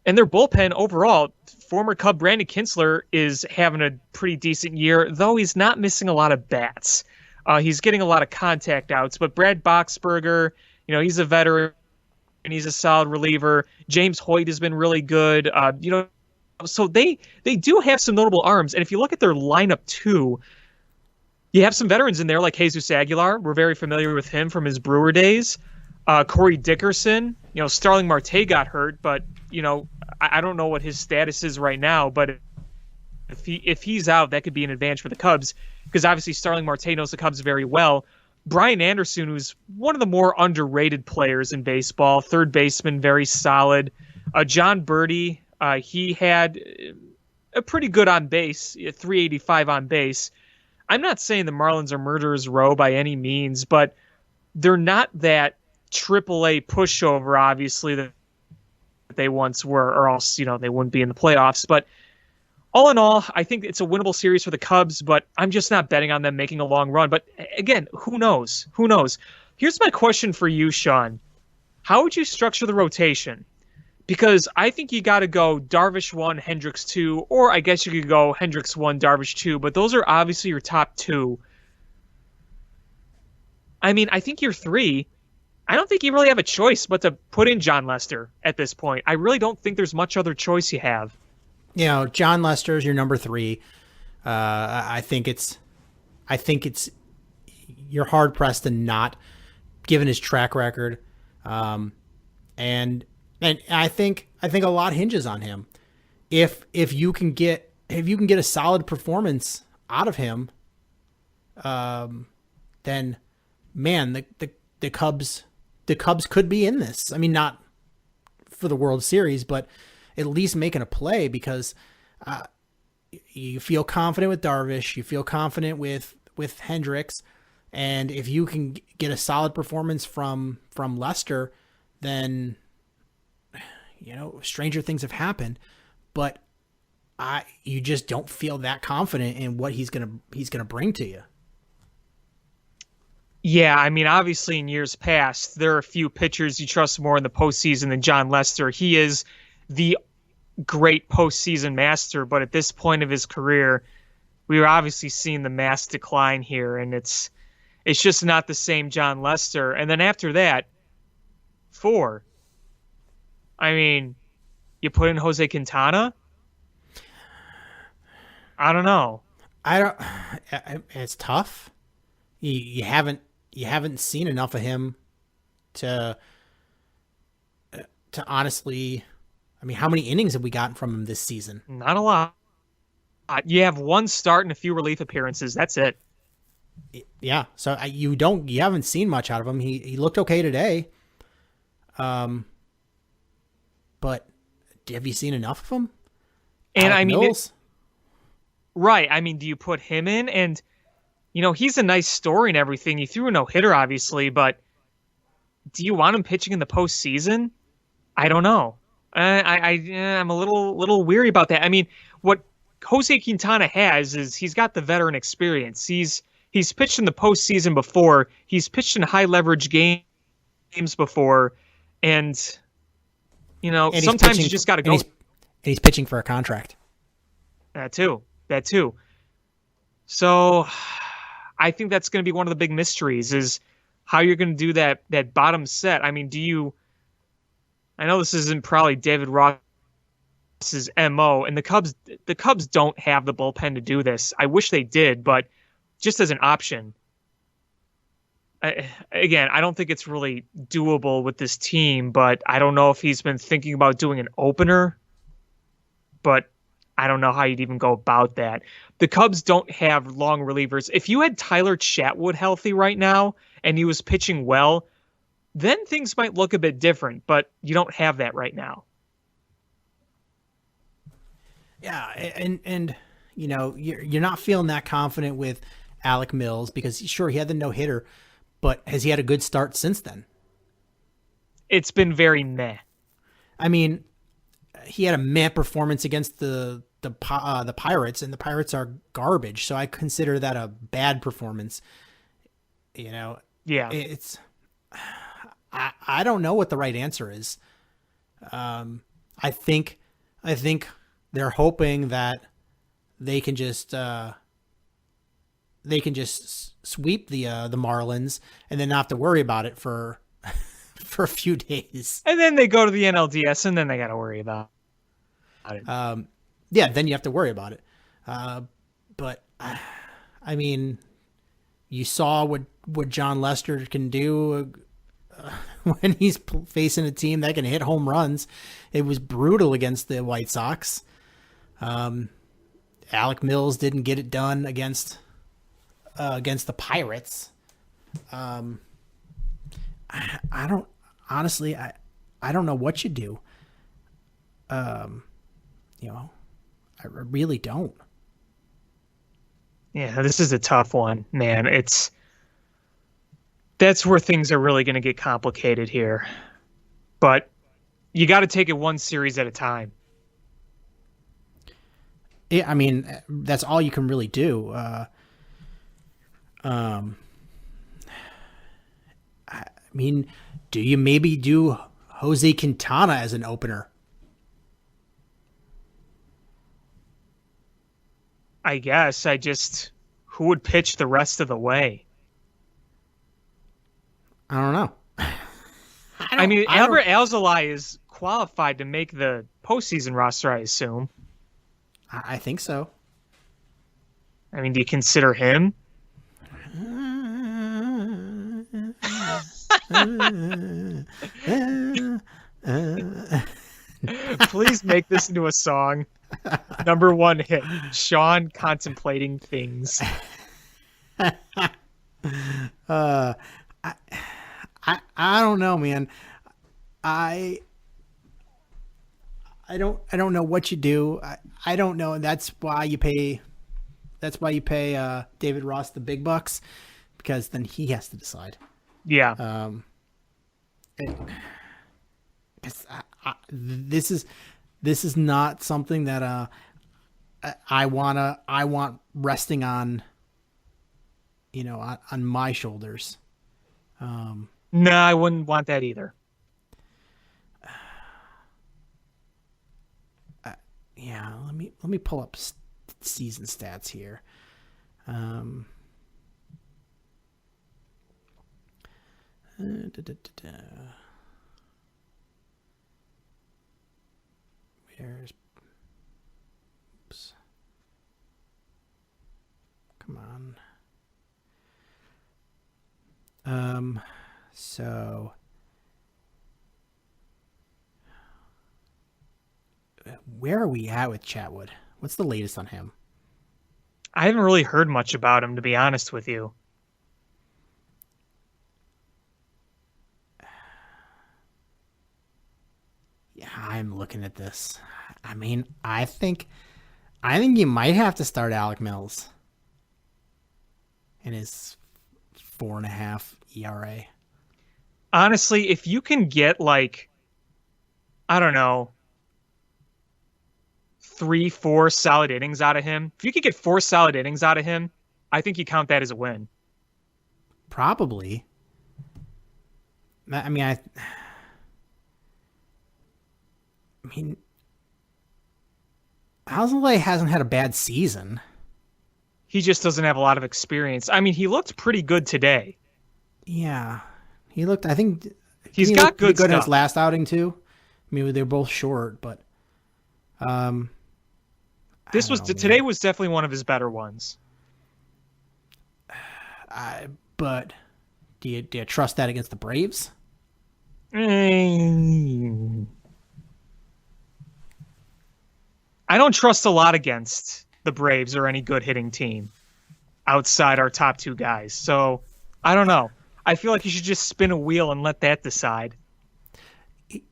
And their bullpen overall, former Cub Brandon Kinsler is having a pretty decent year, though he's not missing a lot of bats. He's getting a lot of contact outs. But Brad Boxberger, he's a veteran and he's a solid reliever. James Hoyt has been really good. So they do have some notable arms. And if you look at their lineup too, you have some veterans in there like Jesus Aguilar. We're very familiar with him from his Brewer days. Corey Dickerson, Starling Marte got hurt, but I don't know what his status is right now. But if he's out, that could be an advantage for the Cubs because obviously Starling Marte knows the Cubs very well. Brian Anderson, who's one of the more underrated players in baseball, third baseman, very solid. John Birdie, he had a pretty good on base, 385 on base. I'm not saying the Marlins are murderers row by any means, but they're not that AAA pushover, obviously, that they once were, or else, they wouldn't be in the playoffs. But all in all, I think it's a winnable series for the Cubs, but I'm just not betting on them making a long run. But again, who knows? Who knows? Here's my question for you, Sean. How would you structure the rotation? Because I think you got to go Darvish 1, Hendricks 2, or I guess you could go Hendricks 1, Darvish 2, but those are obviously your top 2. I mean, I think you're 3. I don't think you really have a choice but to put in John Lester at this point. I really don't think there's much other choice you have. John Lester is your number 3. I think it's you're hard pressed to not, given his track record, and I think a lot hinges on him. If you can get a solid performance out of him, then man, the Cubs could be in this. I mean, not for the World Series, but at least making a play because you feel confident with Darvish, you feel confident with Hendricks, and if you can get a solid performance from Lester, then stranger things have happened. But you just don't feel that confident in what he's gonna bring to you. Yeah, I mean, obviously in years past, there are a few pitchers you trust more in the postseason than John Lester. He is the great postseason master, but at this point of his career, we are obviously seeing the mass decline here, and it's just not the same John Lester. And then after that, 4. I mean, You put in Jose Quintana? I don't know. It's tough. You haven't seen enough of him to honestly. I mean, how many innings have we gotten from him this season? Not a lot. You have one start and a few relief appearances. That's it. Yeah. So you haven't seen much out of him. He looked okay today. But have you seen enough of him? And Alec I mean, Mills? right. I mean, do you put him in? And, he's a nice story and everything. He threw a no-hitter, obviously, but do you want him pitching in the postseason? I don't know. I'm a little weary about that. I mean, what Jose Quintana has is he's got the veteran experience. He's pitched in the postseason before. He's pitched in high-leverage games before. And, sometimes you just got to go. And he's pitching for a contract. That too. So I think that's going to be one of the big mysteries is how you're going to do that bottom set. I mean, I know this isn't probably David Ross's MO, and the Cubs don't have the bullpen to do this. I wish they did, but just as an option. Again, I don't think it's really doable with this team, but I don't know if he's been thinking about doing an opener, but I don't know how you'd even go about that. The Cubs don't have long relievers. If you had Tyler Chatwood healthy right now and he was pitching well, then things might look a bit different, but you don't have that right now. Yeah, and you're not feeling that confident with Alec Mills because sure he had the no-hitter, but has he had a good start since then? It's been very meh. I mean, he had a meh performance against the Pirates, and the Pirates are garbage, so I consider that a bad performance. Yeah. It's I don't know what the right answer is. I think they're hoping that they can just sweep the Marlins and then not have to worry about it for a few days. And then they go to the NLDS, and then they got to worry about it. Yeah, then you have to worry about it. But I mean, you saw what John Lester can do when he's facing a team that can hit home runs. It was brutal against the White Sox. Alec Mills didn't get it done against the Pirates. I don't honestly. I don't know what you do. I really don't. Yeah, this is a tough one, man. That's where things are really going to get complicated here. But you got to take it one series at a time. Yeah, I mean, that's all you can really do. I mean, do you maybe do Jose Quintana as an opener? I guess who would pitch the rest of the way? I don't know. Albert Alzolay is qualified to make the postseason roster, I assume. I think so. I mean, do you consider him? Please make this into a song. Number one hit. Sean contemplating things. I don't know, man. I don't know what you do. I don't know, and that's why you pay David Ross the big bucks, because then he has to decide. Yeah. This is not something that I want resting on, on my shoulders. No, I wouldn't want that either. Yeah, let me pull up season stats here. Bears. Oops. Come on. So where are we at with Chatwood? What's the latest on him? I haven't really heard much about him, to be honest with you. Yeah, I'm looking at this. I mean, I think you might have to start Alec Mills in his 4.5 ERA. Honestly, if you can get like, I don't know, 3-4 solid innings out of him, if you could get 4 solid innings out of him, I think you count that as a win. Probably. I mean, Alzolay hasn't had a bad season. He just doesn't have a lot of experience. I mean, he looked pretty good today. Yeah, he looked. I think He's he got looked pretty good in his stuff. last outing too. I mean, they're both short, but Today was definitely one of his better ones. But do you trust that against the Braves? I don't trust a lot against the Braves or any good hitting team outside our top 2 guys. So I don't know. I feel like you should just spin a wheel and let that decide.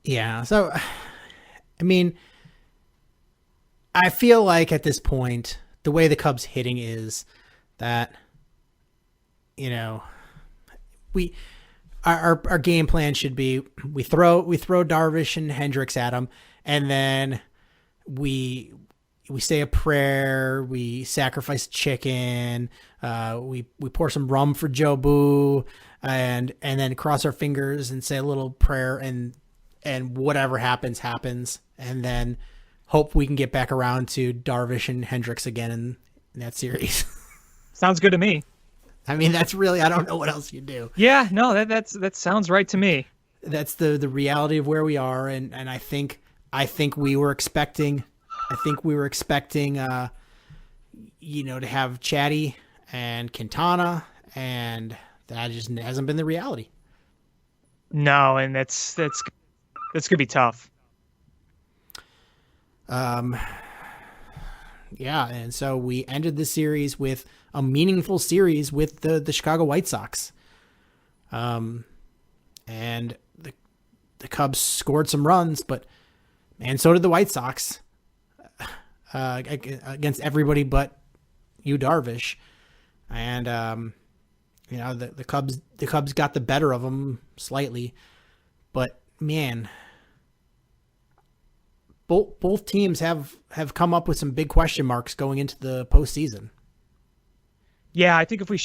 Yeah. So, I mean, I feel like at this point, the way the Cubs hitting is that, you know, our game plan should be we throw Darvish and Hendricks at them, and then we say a prayer, we sacrifice chicken, we pour some rum for Joe Boo, and then cross our fingers and say a little prayer, and whatever happens, and then hope we can get back around to Darvish and Hendricks again in that series. Sounds good to me. I mean, that's really, I don't know what else you do. Yeah, no, that sounds right to me. That's the reality of where we are, and I think we were expecting to have Chatty and Quintana, and that just hasn't been the reality. No, and that's gonna be tough. Yeah, and so we ended the series with a meaningful series with the Chicago White Sox. And the Cubs scored some runs, but man, so did the White Sox against everybody but Yu Darvish. And the Cubs got the better of them slightly, but man, both teams have come up with some big question marks going into the postseason. Yeah, I think if we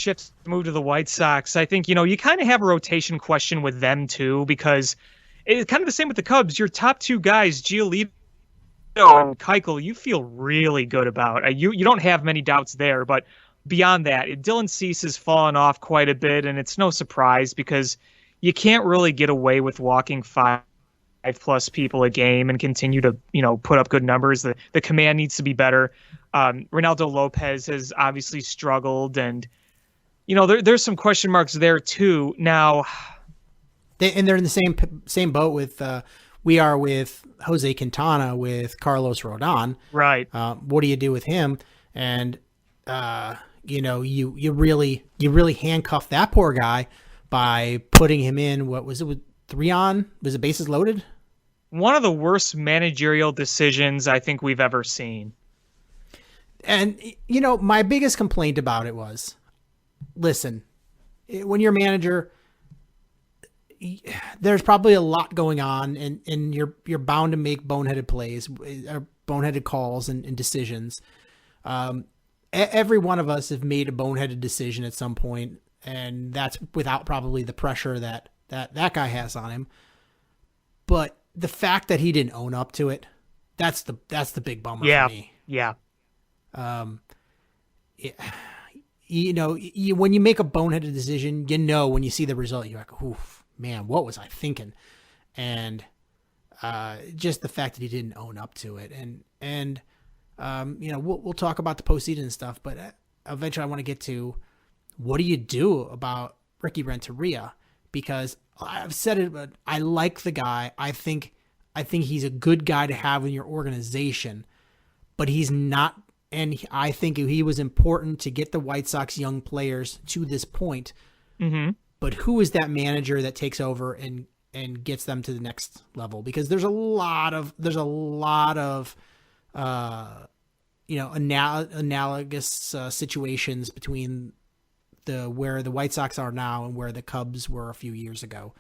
move to the White Sox, I think, you kind of have a rotation question with them too, because it's kind of the same with the Cubs. Your top 2 guys, Giolito and Keuchel, you feel really good about. You don't have many doubts there, but beyond that, Dylan Cease has fallen off quite a bit, and it's no surprise because you can't really get away with walking 5+ people a game and continue to, put up good numbers. The command needs to be better. Ronaldo Lopez has obviously struggled, and there's some question marks there too. Now, they're in the same boat with we are with Jose Quintana with Carlos Rodon. Right. What do you do with him? And you really handcuff that poor guy by putting him in. What was it with 3 on? Was it bases loaded? One of the worst managerial decisions I think we've ever seen. And, my biggest complaint about it was, listen, when you're a manager, there's probably a lot going on, and you're bound to make boneheaded plays or boneheaded calls and decisions. Every one of us have made a boneheaded decision at some point, and that's without probably the pressure that guy has on him. But the fact that he didn't own up to it, that's the big bummer for me. Yeah. When you make a boneheaded decision, when you see the result, you're like, oof, man, what was I thinking? And just the fact that he didn't own up to it. And we'll talk about the postseason and stuff, but eventually I want to get to what do you do about Ricky Renteria? Because I've said it, but I like the guy. I think he's a good guy to have in your organization, but he's not. And I think he was important to get the White Sox young players to this point. Mm-hmm. But who is that manager that takes over and gets them to the next level? Because there's a lot of analogous situations between where the White Sox are now and where the Cubs were a few years ago.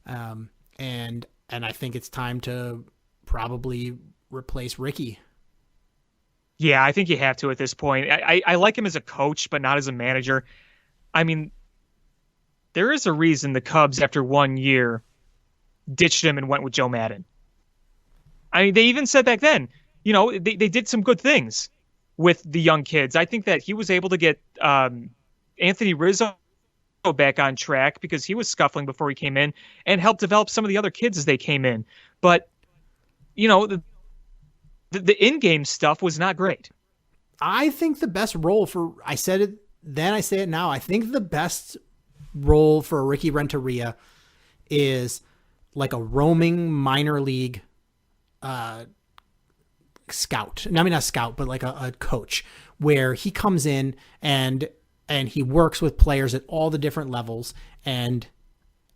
And I think it's time to probably replace Ricky. Yeah, I think you have to at this point. I like him as a coach, but not as a manager. I mean, there is a reason the Cubs, after 1 year, ditched him and went with Joe Madden. I mean, they even said back then, they did some good things with the young kids. I think that he was able to get Anthony Rizzo back on track because he was scuffling before he came in, and helped develop some of the other kids as they came in. But, the in-game stuff was not great. I think the best role I said it then, I say it now, I think the best role for Ricky Renteria is like a roaming minor league scout. I mean, not scout, but like a coach, where he comes in and he works with players at all the different levels and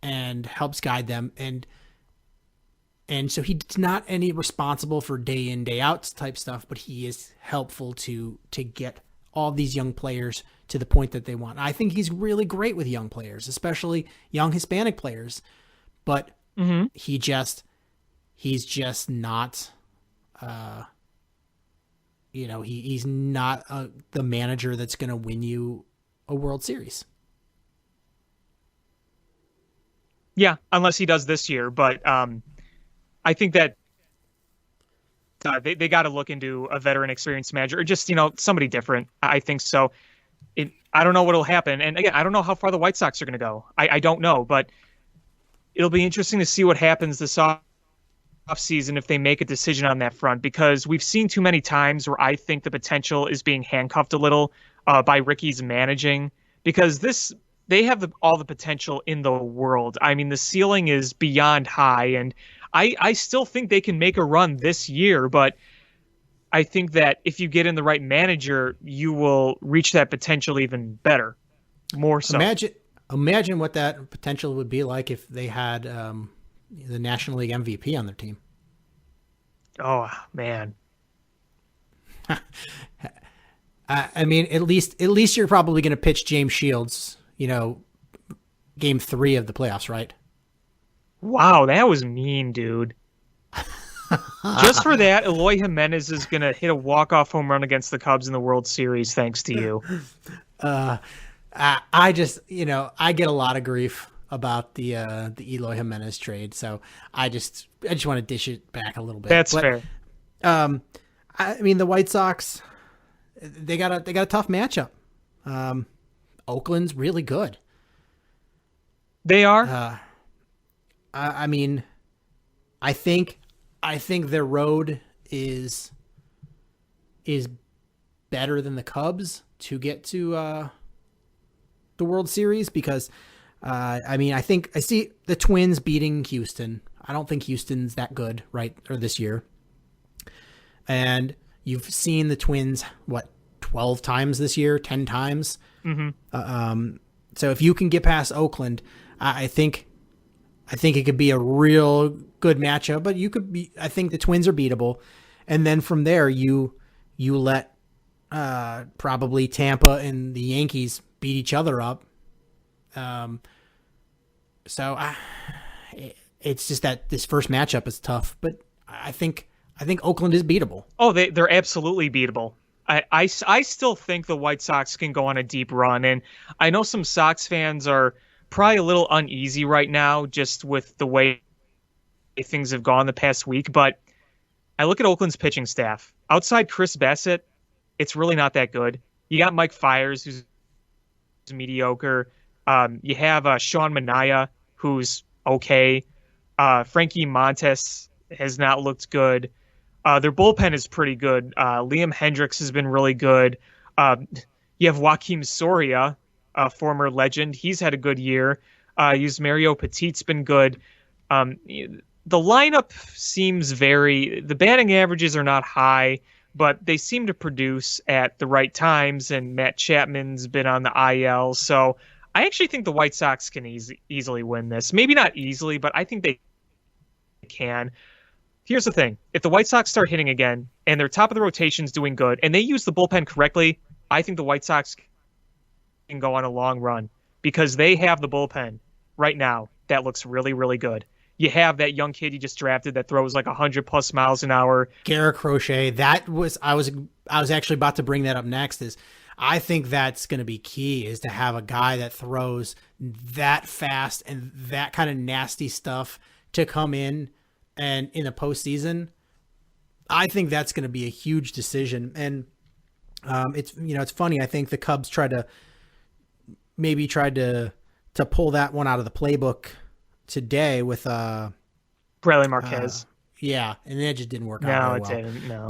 helps guide them. And so he's not any responsible for day in, day out type stuff, but he is helpful to get all these young players to the point that they want. I think he's really great with young players, especially young Hispanic players, but he's just not, he's not the manager that's going to win you a World Series. Yeah, unless he does this year, but I think that they got to look into a veteran experienced manager, or just, somebody different. I think so. I don't know what'll happen. And again, I don't know how far the White Sox are going to go. I don't know, but it'll be interesting to see what happens this offseason if they make a decision on that front, because we've seen too many times where I think the potential is being handcuffed a little by Ricky's managing, because they have all the potential in the world. I mean, the ceiling is beyond high, and I still think they can make a run this year, but I think that if you get in the right manager, you will reach that potential even better, more so. Imagine what that potential would be like if they had the National League MVP on their team. Oh, man. I mean, at least you're probably going to pitch James Shields, game 3 of the playoffs, right? Wow, that was mean, dude. Just for that, Eloy Jimenez is going to hit a walk-off home run against the Cubs in the World Series, thanks to you. I just, I get a lot of grief about the Eloy Jimenez trade, so I just want to dish it back a little bit. That's fair. I mean, the White Sox, they got a tough matchup. Oakland's really good. They are. I mean, I think their road is better than the Cubs to get to the World Series, because I see the Twins beating Houston. I don't think Houston's that good, right, or this year. And you've seen the Twins 12 times this year, 10 times. Mm-hmm. So if you can get past Oakland, I think it could be a real good matchup, but I think the Twins are beatable. And then from there, you let probably Tampa and the Yankees beat each other up. So it's just that this first matchup is tough, but I think Oakland is beatable. Oh, they're absolutely beatable. I still think the White Sox can go on a deep run, and I know some Sox fans are probably a little uneasy right now just with the way things have gone the past week, but I look at Oakland's pitching staff. Outside Chris Bassett, it's really not that good. You got Mike Fiers, who's mediocre. You have Sean Manaea, who's okay. Frankie Montes has not looked good. Their bullpen is pretty good. Liam Hendricks has been really good. You have Joakim Soria, a former legend. He's had a good year. Mario Petit's been good. The lineup seems the batting averages are not high, but they seem to produce at the right times, and Matt Chapman's been on the IL. So I actually think the White Sox can easily win this. Maybe not easily, but I think they can. Here's the thing. If the White Sox start hitting again and their top of the rotation's doing good and they use the bullpen correctly, I think the White Sox can go on a long run because they have the bullpen right now that looks really, really good. You have that young kid you just drafted that throws like 100+ miles an hour. Garrett Crochet. I was actually about to bring that up next. I think that's going to be key, is to have a guy that throws that fast and that kind of nasty stuff to come in and in the postseason. I think that's going to be a huge decision. And it's funny. I think the Cubs tried to pull that one out of the playbook today with Bradley Marquez. And it just didn't work out. No, it didn't. No.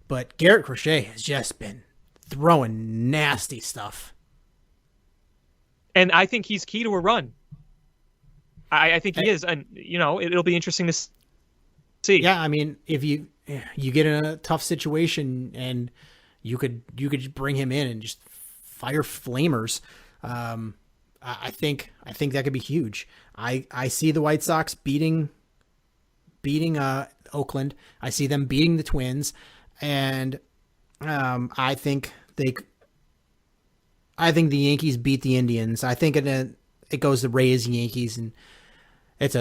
But Garrett Crochet has just been throwing nasty stuff. And I think he's key to a run. I think he is. And, it'll be interesting to see. Yeah, I mean, if you get in a tough situation and you could bring him in and just fire flamers, I think that could be huge. I see the White Sox beating Oakland. I see them beating the Twins, and I think the Yankees beat the Indians. I think it goes to Rays Yankees, and it's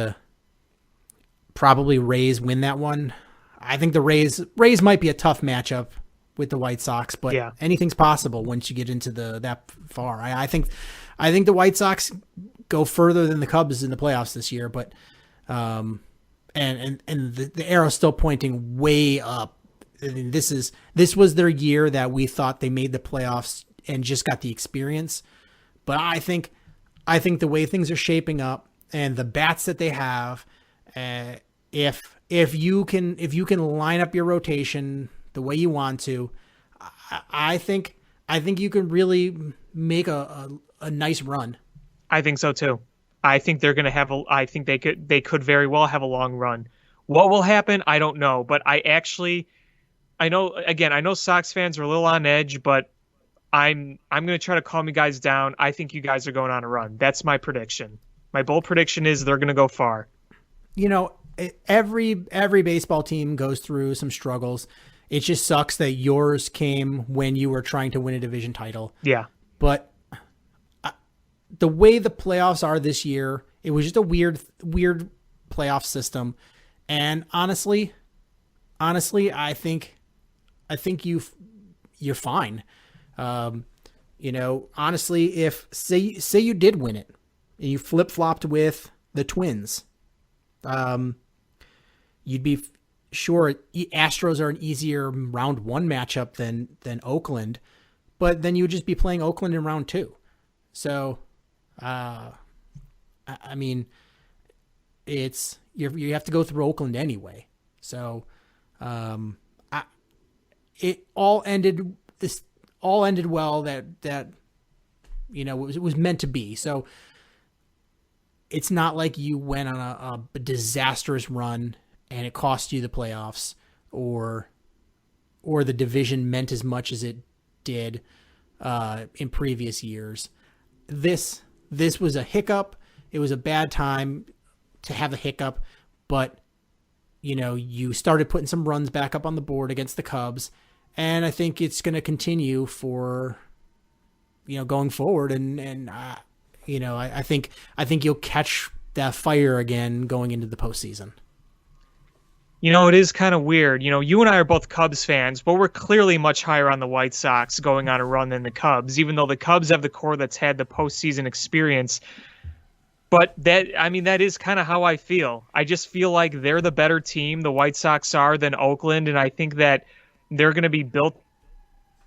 probably Rays win that one. I think the Rays might be a tough matchup with the White Sox, but anything's possible once you get into that far. I think the White Sox go further than the Cubs in the playoffs this year, but and the arrow's still pointing way up. I mean, this was their year that we thought they made the playoffs and just got the experience. But I think the way things are shaping up and the bats that they have, if you can line up your rotation the way you want to, I think you can really make a nice run. I think so too. I think they're going to have I think they could very well have a long run. What will happen, I don't know, but I know Sox fans are a little on edge, but I'm going to try to calm you guys down. I think you guys are going on a run. That's my prediction. My bold prediction is they're going to go far. Every baseball team goes through some struggles. It just sucks that yours came when you were trying to win a division title. Yeah. But the way the playoffs are this year, it was just a weird playoff system. And honestly, I think you're fine. Honestly, if say you did win it and you flip-flopped with the Twins, you'd be sure Astros are an easier round one matchup than Oakland, but then you would just be playing Oakland in round two. So, I mean, you have to go through Oakland anyway. So, it all ended well. That it was meant to be. So it's not like you went on a disastrous run and it cost you the playoffs, or the division meant as much as it did in previous years. This was a hiccup. It was a bad time to have a hiccup, but you started putting some runs back up on the board against the Cubs, and I think it's going to continue for going forward. And I think you'll catch that fire again going into the postseason. It is kind of weird. You and I are both Cubs fans, but we're clearly much higher on the White Sox going on a run than the Cubs, even though the Cubs have the core that's had the postseason experience. But that is kind of how I feel. I just feel like they're the better team, the White Sox are, than Oakland, and I think that they're going to be built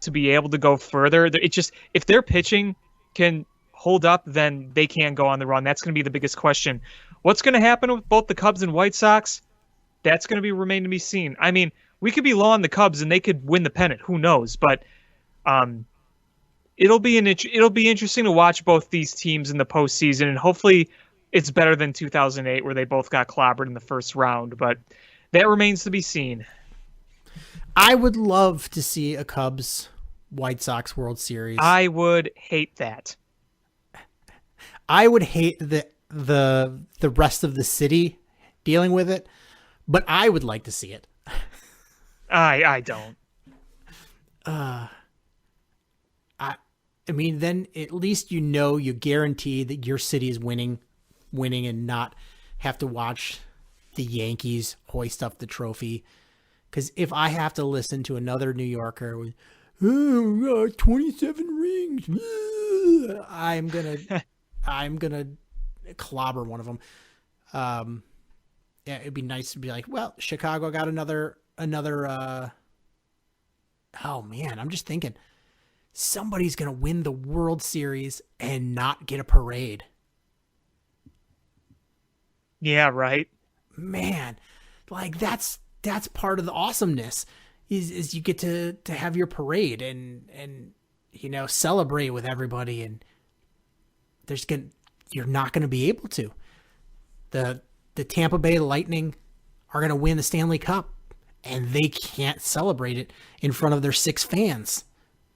to be able to go further. It's just, if their pitching can hold up, then they can go on the run. That's going to be the biggest question. What's going to happen with both the Cubs and White Sox? That's going to be remain to be seen. I mean, we could be low on the Cubs and they could win the pennant. Who knows? But it'll be interesting to watch both these teams in the postseason, and hopefully it's better than 2008 where they both got clobbered in the first round. But that remains to be seen. I would love to see a Cubs White Sox World Series. I would hate that. I would hate the rest of the city dealing with it, but I would like to see it. I don't. I mean, then at least you guarantee that your city is winning and not have to watch the Yankees hoist up the trophy. Because if I have to listen to another New Yorker with 27 rings, I'm gonna clobber one of them. Yeah, it'd be nice to be like, well, Chicago got another. Oh man, I'm just thinking, somebody's gonna win the World Series and not get a parade. Yeah, right. Man, like that's part of the awesomeness is you get to have your parade and celebrate with everybody, and you're not going to be able to. The Tampa Bay Lightning are going to win the Stanley Cup, and they can't celebrate it in front of their 6 fans.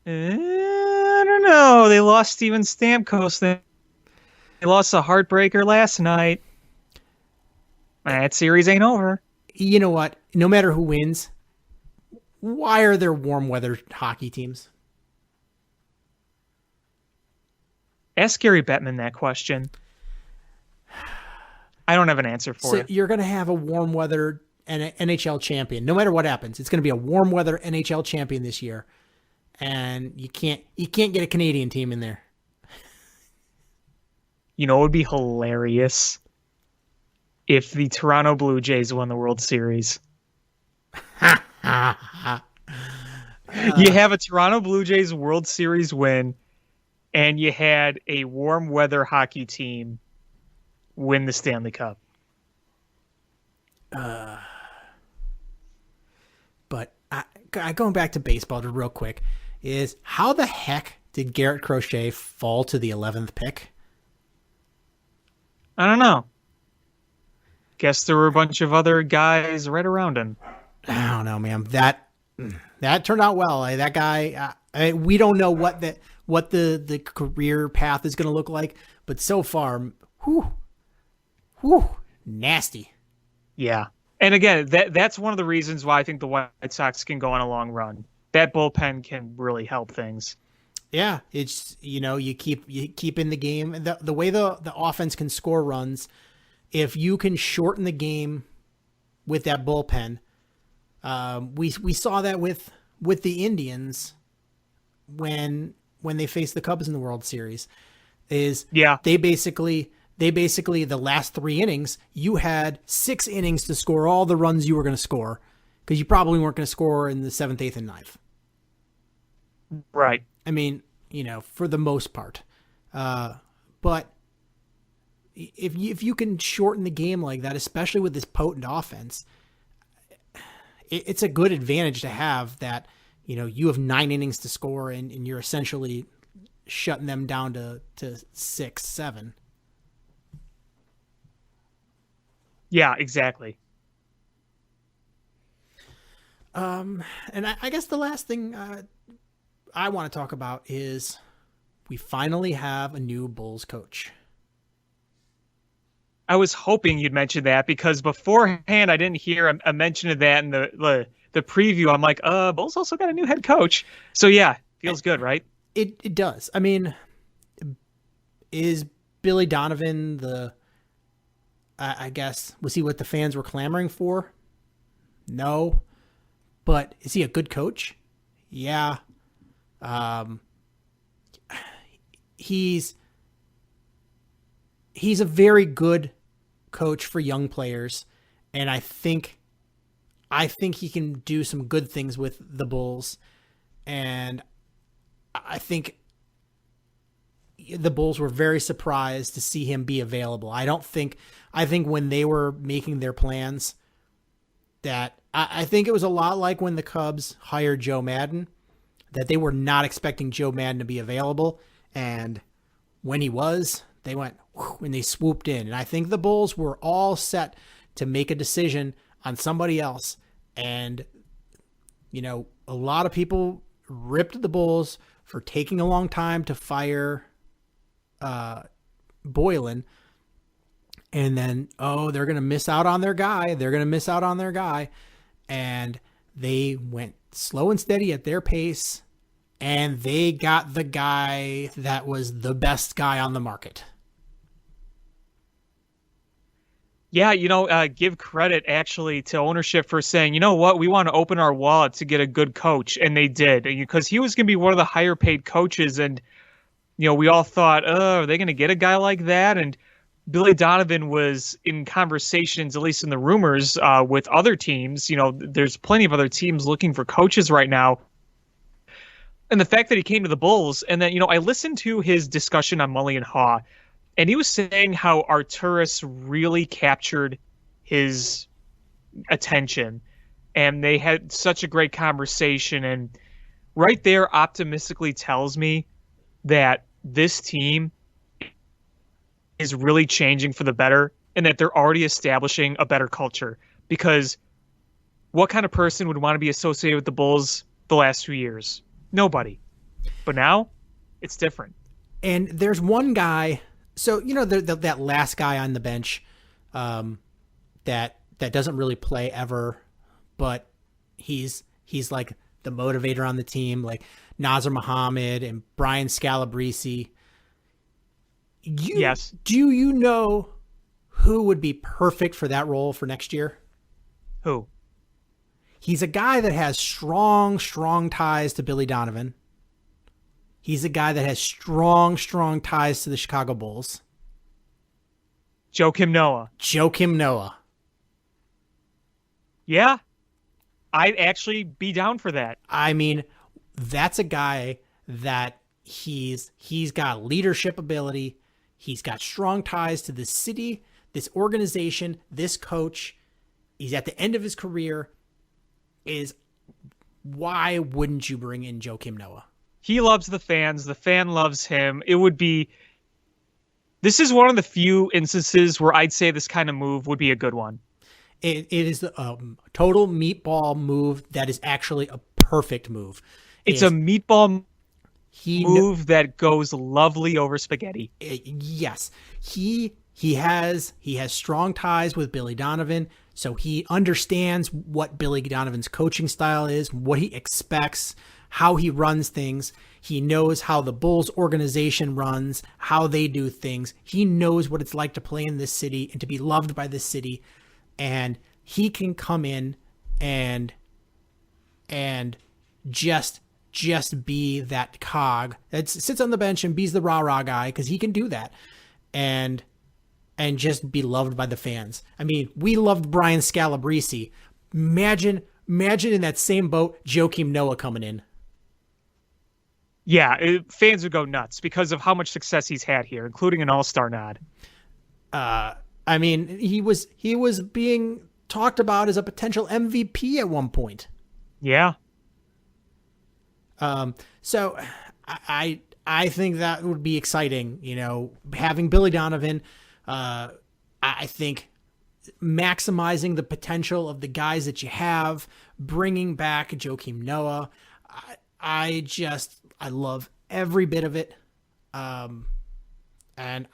I don't know. They lost Steven Stamkos. They lost a heartbreaker last night. That series ain't over. You know what? No matter who wins, why are there warm weather hockey teams? Ask Gary Bettman that question. I don't have an answer for it. So you're going to have a warm weather NHL champion. No matter what happens, it's going to be a warm weather NHL champion this year. And you can't get a Canadian team in there. You know, it would be hilarious if the Toronto Blue Jays won the World Series. You have a Toronto Blue Jays World Series win, and you had a warm weather hockey team win the Stanley Cup. But going back to baseball just real quick, is how the heck did Garrett Crochet fall to the 11th pick? I don't know. Guess there were a bunch of other guys right around him. I don't know, man. That turned out well. That guy, we don't know what the career path is going to look like, but so far, nasty. Yeah. And again, that's one of the reasons why I think the White Sox can go on a long run. That bullpen can really help things. Yeah, it's you keep in the game. The way the offense can score runs, if you can shorten the game with that bullpen. We saw that with the Indians when they faced the Cubs in the World Series. They basically the last 3 innings, you had 6 innings to score all the runs you were going to score, because you probably weren't going to score in the 7th, 8th, and 9th. Right. I mean, for the most part. But if you can shorten the game like that, especially with this potent offense, it's a good advantage to have that, you have 9 innings to score and you're essentially shutting them down to 6, 7. Yeah, exactly. And I guess the last thing I want to talk about is we finally have a new Bulls coach. I was hoping you'd mention that, because beforehand I didn't hear a mention of that in the preview. I'm like, Bulls also got a new head coach. So yeah, feels good, right? It does. I mean, is Billy Donovan I guess, was he what the fans were clamoring for? No. But is he a good coach? Yeah. He's a very good coach for young players, and I think he can do some good things with the Bulls, and I think the Bulls were very surprised to see him be available. I think when they were making their plans, that I think it was a lot like when the Cubs hired Joe Madden, that they were not expecting Joe Madden to be available. And when he was, they went and they swooped in. And I think the Bulls were all set to make a decision on somebody else. And, you know, a lot of people ripped the Bulls for taking a long time to fire Boylan. And then, they're going to miss out on their guy. And they went slow and steady at their pace. And they got the guy that was the best guy on the market. Yeah, give credit actually to ownership for saying, you know what, we want to open our wallet to get a good coach. And they did, because he was going to be one of the higher paid coaches. And, we all thought, are they going to get a guy like that? And Billy Donovan was in conversations, at least in the rumors, with other teams. There's plenty of other teams looking for coaches right now. And the fact that he came to the Bulls, and then, I listened to his discussion on Mully and Haw, and he was saying how Arturis really captured his attention, and they had such a great conversation. And right there optimistically tells me that this team is really changing for the better, and that they're already establishing a better culture. Because what kind of person would want to be associated with the Bulls the last 2 years? Nobody. But now it's different. And there's one guy. So, that last guy on the bench that doesn't really play ever, but he's like the motivator on the team, like Nazar Muhammad and Brian Scalabrese. Yes. Do you know who would be perfect for that role for next year? Who? He's a guy that has strong ties to Billy Donovan. He's a guy that has strong ties to the Chicago Bulls. Joakim Noah. Yeah. I'd actually be down for that. I mean, that's a guy that he's got leadership ability. He's got strong ties to this city, this organization, this coach. He's at the end of his career. Why wouldn't you bring in Joakim Noah? He loves the fans. The fan loves him. This is one of the few instances where I'd say this kind of move would be a good one. It is a total meatball move that is actually a perfect move. It's a meatball move that goes lovely over spaghetti. Yes. He has strong ties with Billy Donovan, so he understands what Billy Donovan's coaching style is, what he expects, how he runs things. He knows how the Bulls organization runs, how they do things. He knows what it's like to play in this city and to be loved by this city. And he can come in and just be that cog that sits on the bench and be the rah-rah guy, because he can do that. And just be loved by the fans. I mean, we loved Brian Scalabrese. Imagine in that same boat, Joakim Noah coming in. Yeah, fans would go nuts because of how much success he's had here, including an all-star nod. I mean, he was being talked about as a potential MVP at one point. Yeah. So I think that would be exciting, having Billy Donovan. I think maximizing the potential of the guys that you have, bringing back Joakim Noah. I love every bit of it. And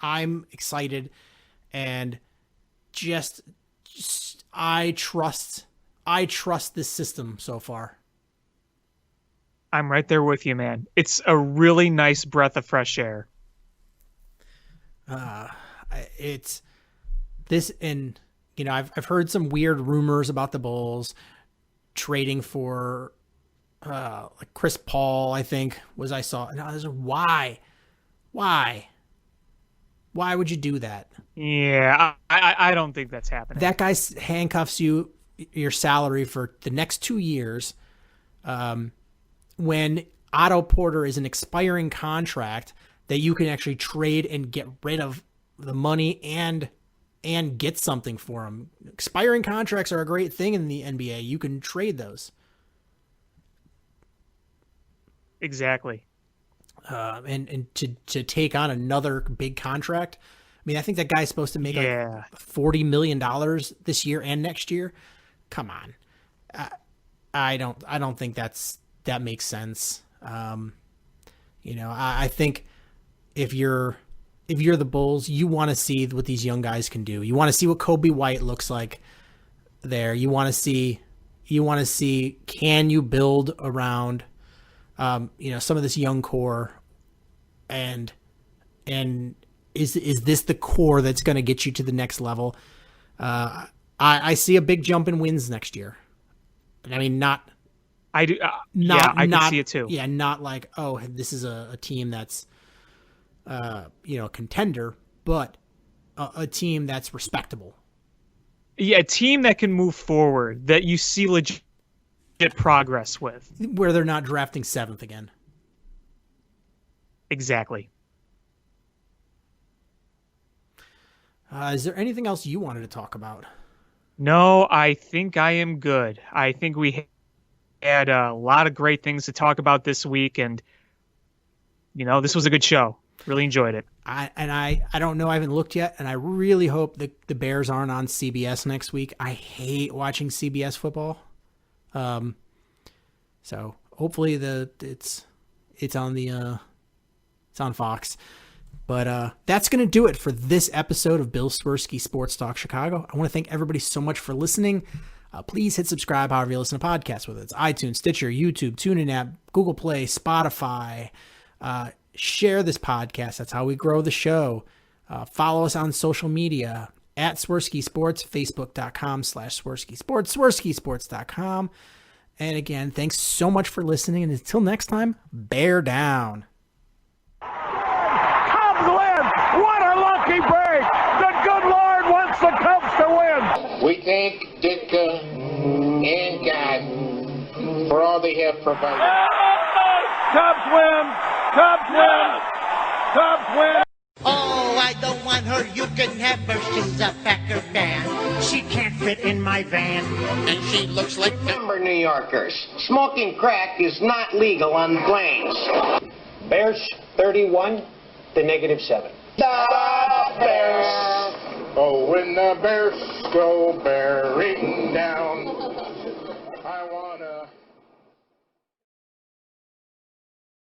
I'm excited, and just I trust this system so far. I'm right there with you, man. It's a really nice breath of fresh air. It's this, and I've heard some weird rumors about the Bulls trading for like Chris Paul, I think I saw. And I was like, why would you do that? Yeah, I don't think that's happening. That guy handcuffs your salary for the next 2 years. When Otto Porter is an expiring contract that you can actually trade and get rid of the money and and get something for him. Expiring contracts are a great thing in the NBA. You can trade those. Exactly. And to take on another big contract. I mean, I think that guy's supposed to make like $40 million this year and next year. Come on. I don't think that makes sense. I think if you're the Bulls, you want to see what these young guys can do. You want to see what Kobe White looks like there. You want to see can you build around some of this young core, and is this the core that's going to get you to the next level? I see a big jump in wins next year. I mean, I do. I can see it too. Yeah, not like, oh, this is a team that's, a contender, but a team that's respectable. Yeah, a team that can move forward, that you see legit progress with. Where they're not drafting 7th again. Exactly. Is there anything else you wanted to talk about? No, I think I am good. I think we had a lot of great things to talk about this week, and this was a good show. Really enjoyed it. I don't know. I haven't looked yet, and I really hope that the Bears aren't on CBS next week. I hate watching CBS football. So hopefully it's on Fox. But that's going to do it for this episode of Bill Swerski Sports Talk Chicago. I want to thank everybody so much for listening. Please hit subscribe however you listen to podcasts, whether it's iTunes, Stitcher, YouTube, TuneIn app, Google Play, Spotify. Share this podcast. That's how we grow the show. Follow us on social media at Swerski Sports, Facebook.com/Swerski Sports, SwerskiSports.com. And again, thanks so much for listening. And until next time, bear down. What a lucky break! The good Lord wants the Cubs to win! We thank Ditka and God for all they have provided. Cubs win! Cubs win! Cubs win! Oh, I don't want her. You can have her. She's a Packer fan. She can't fit in my van. And she looks like number New Yorkers. Smoking crack is not legal on planes. Bears 31 to -7. The Bears. Oh, when the Bears go bearing down.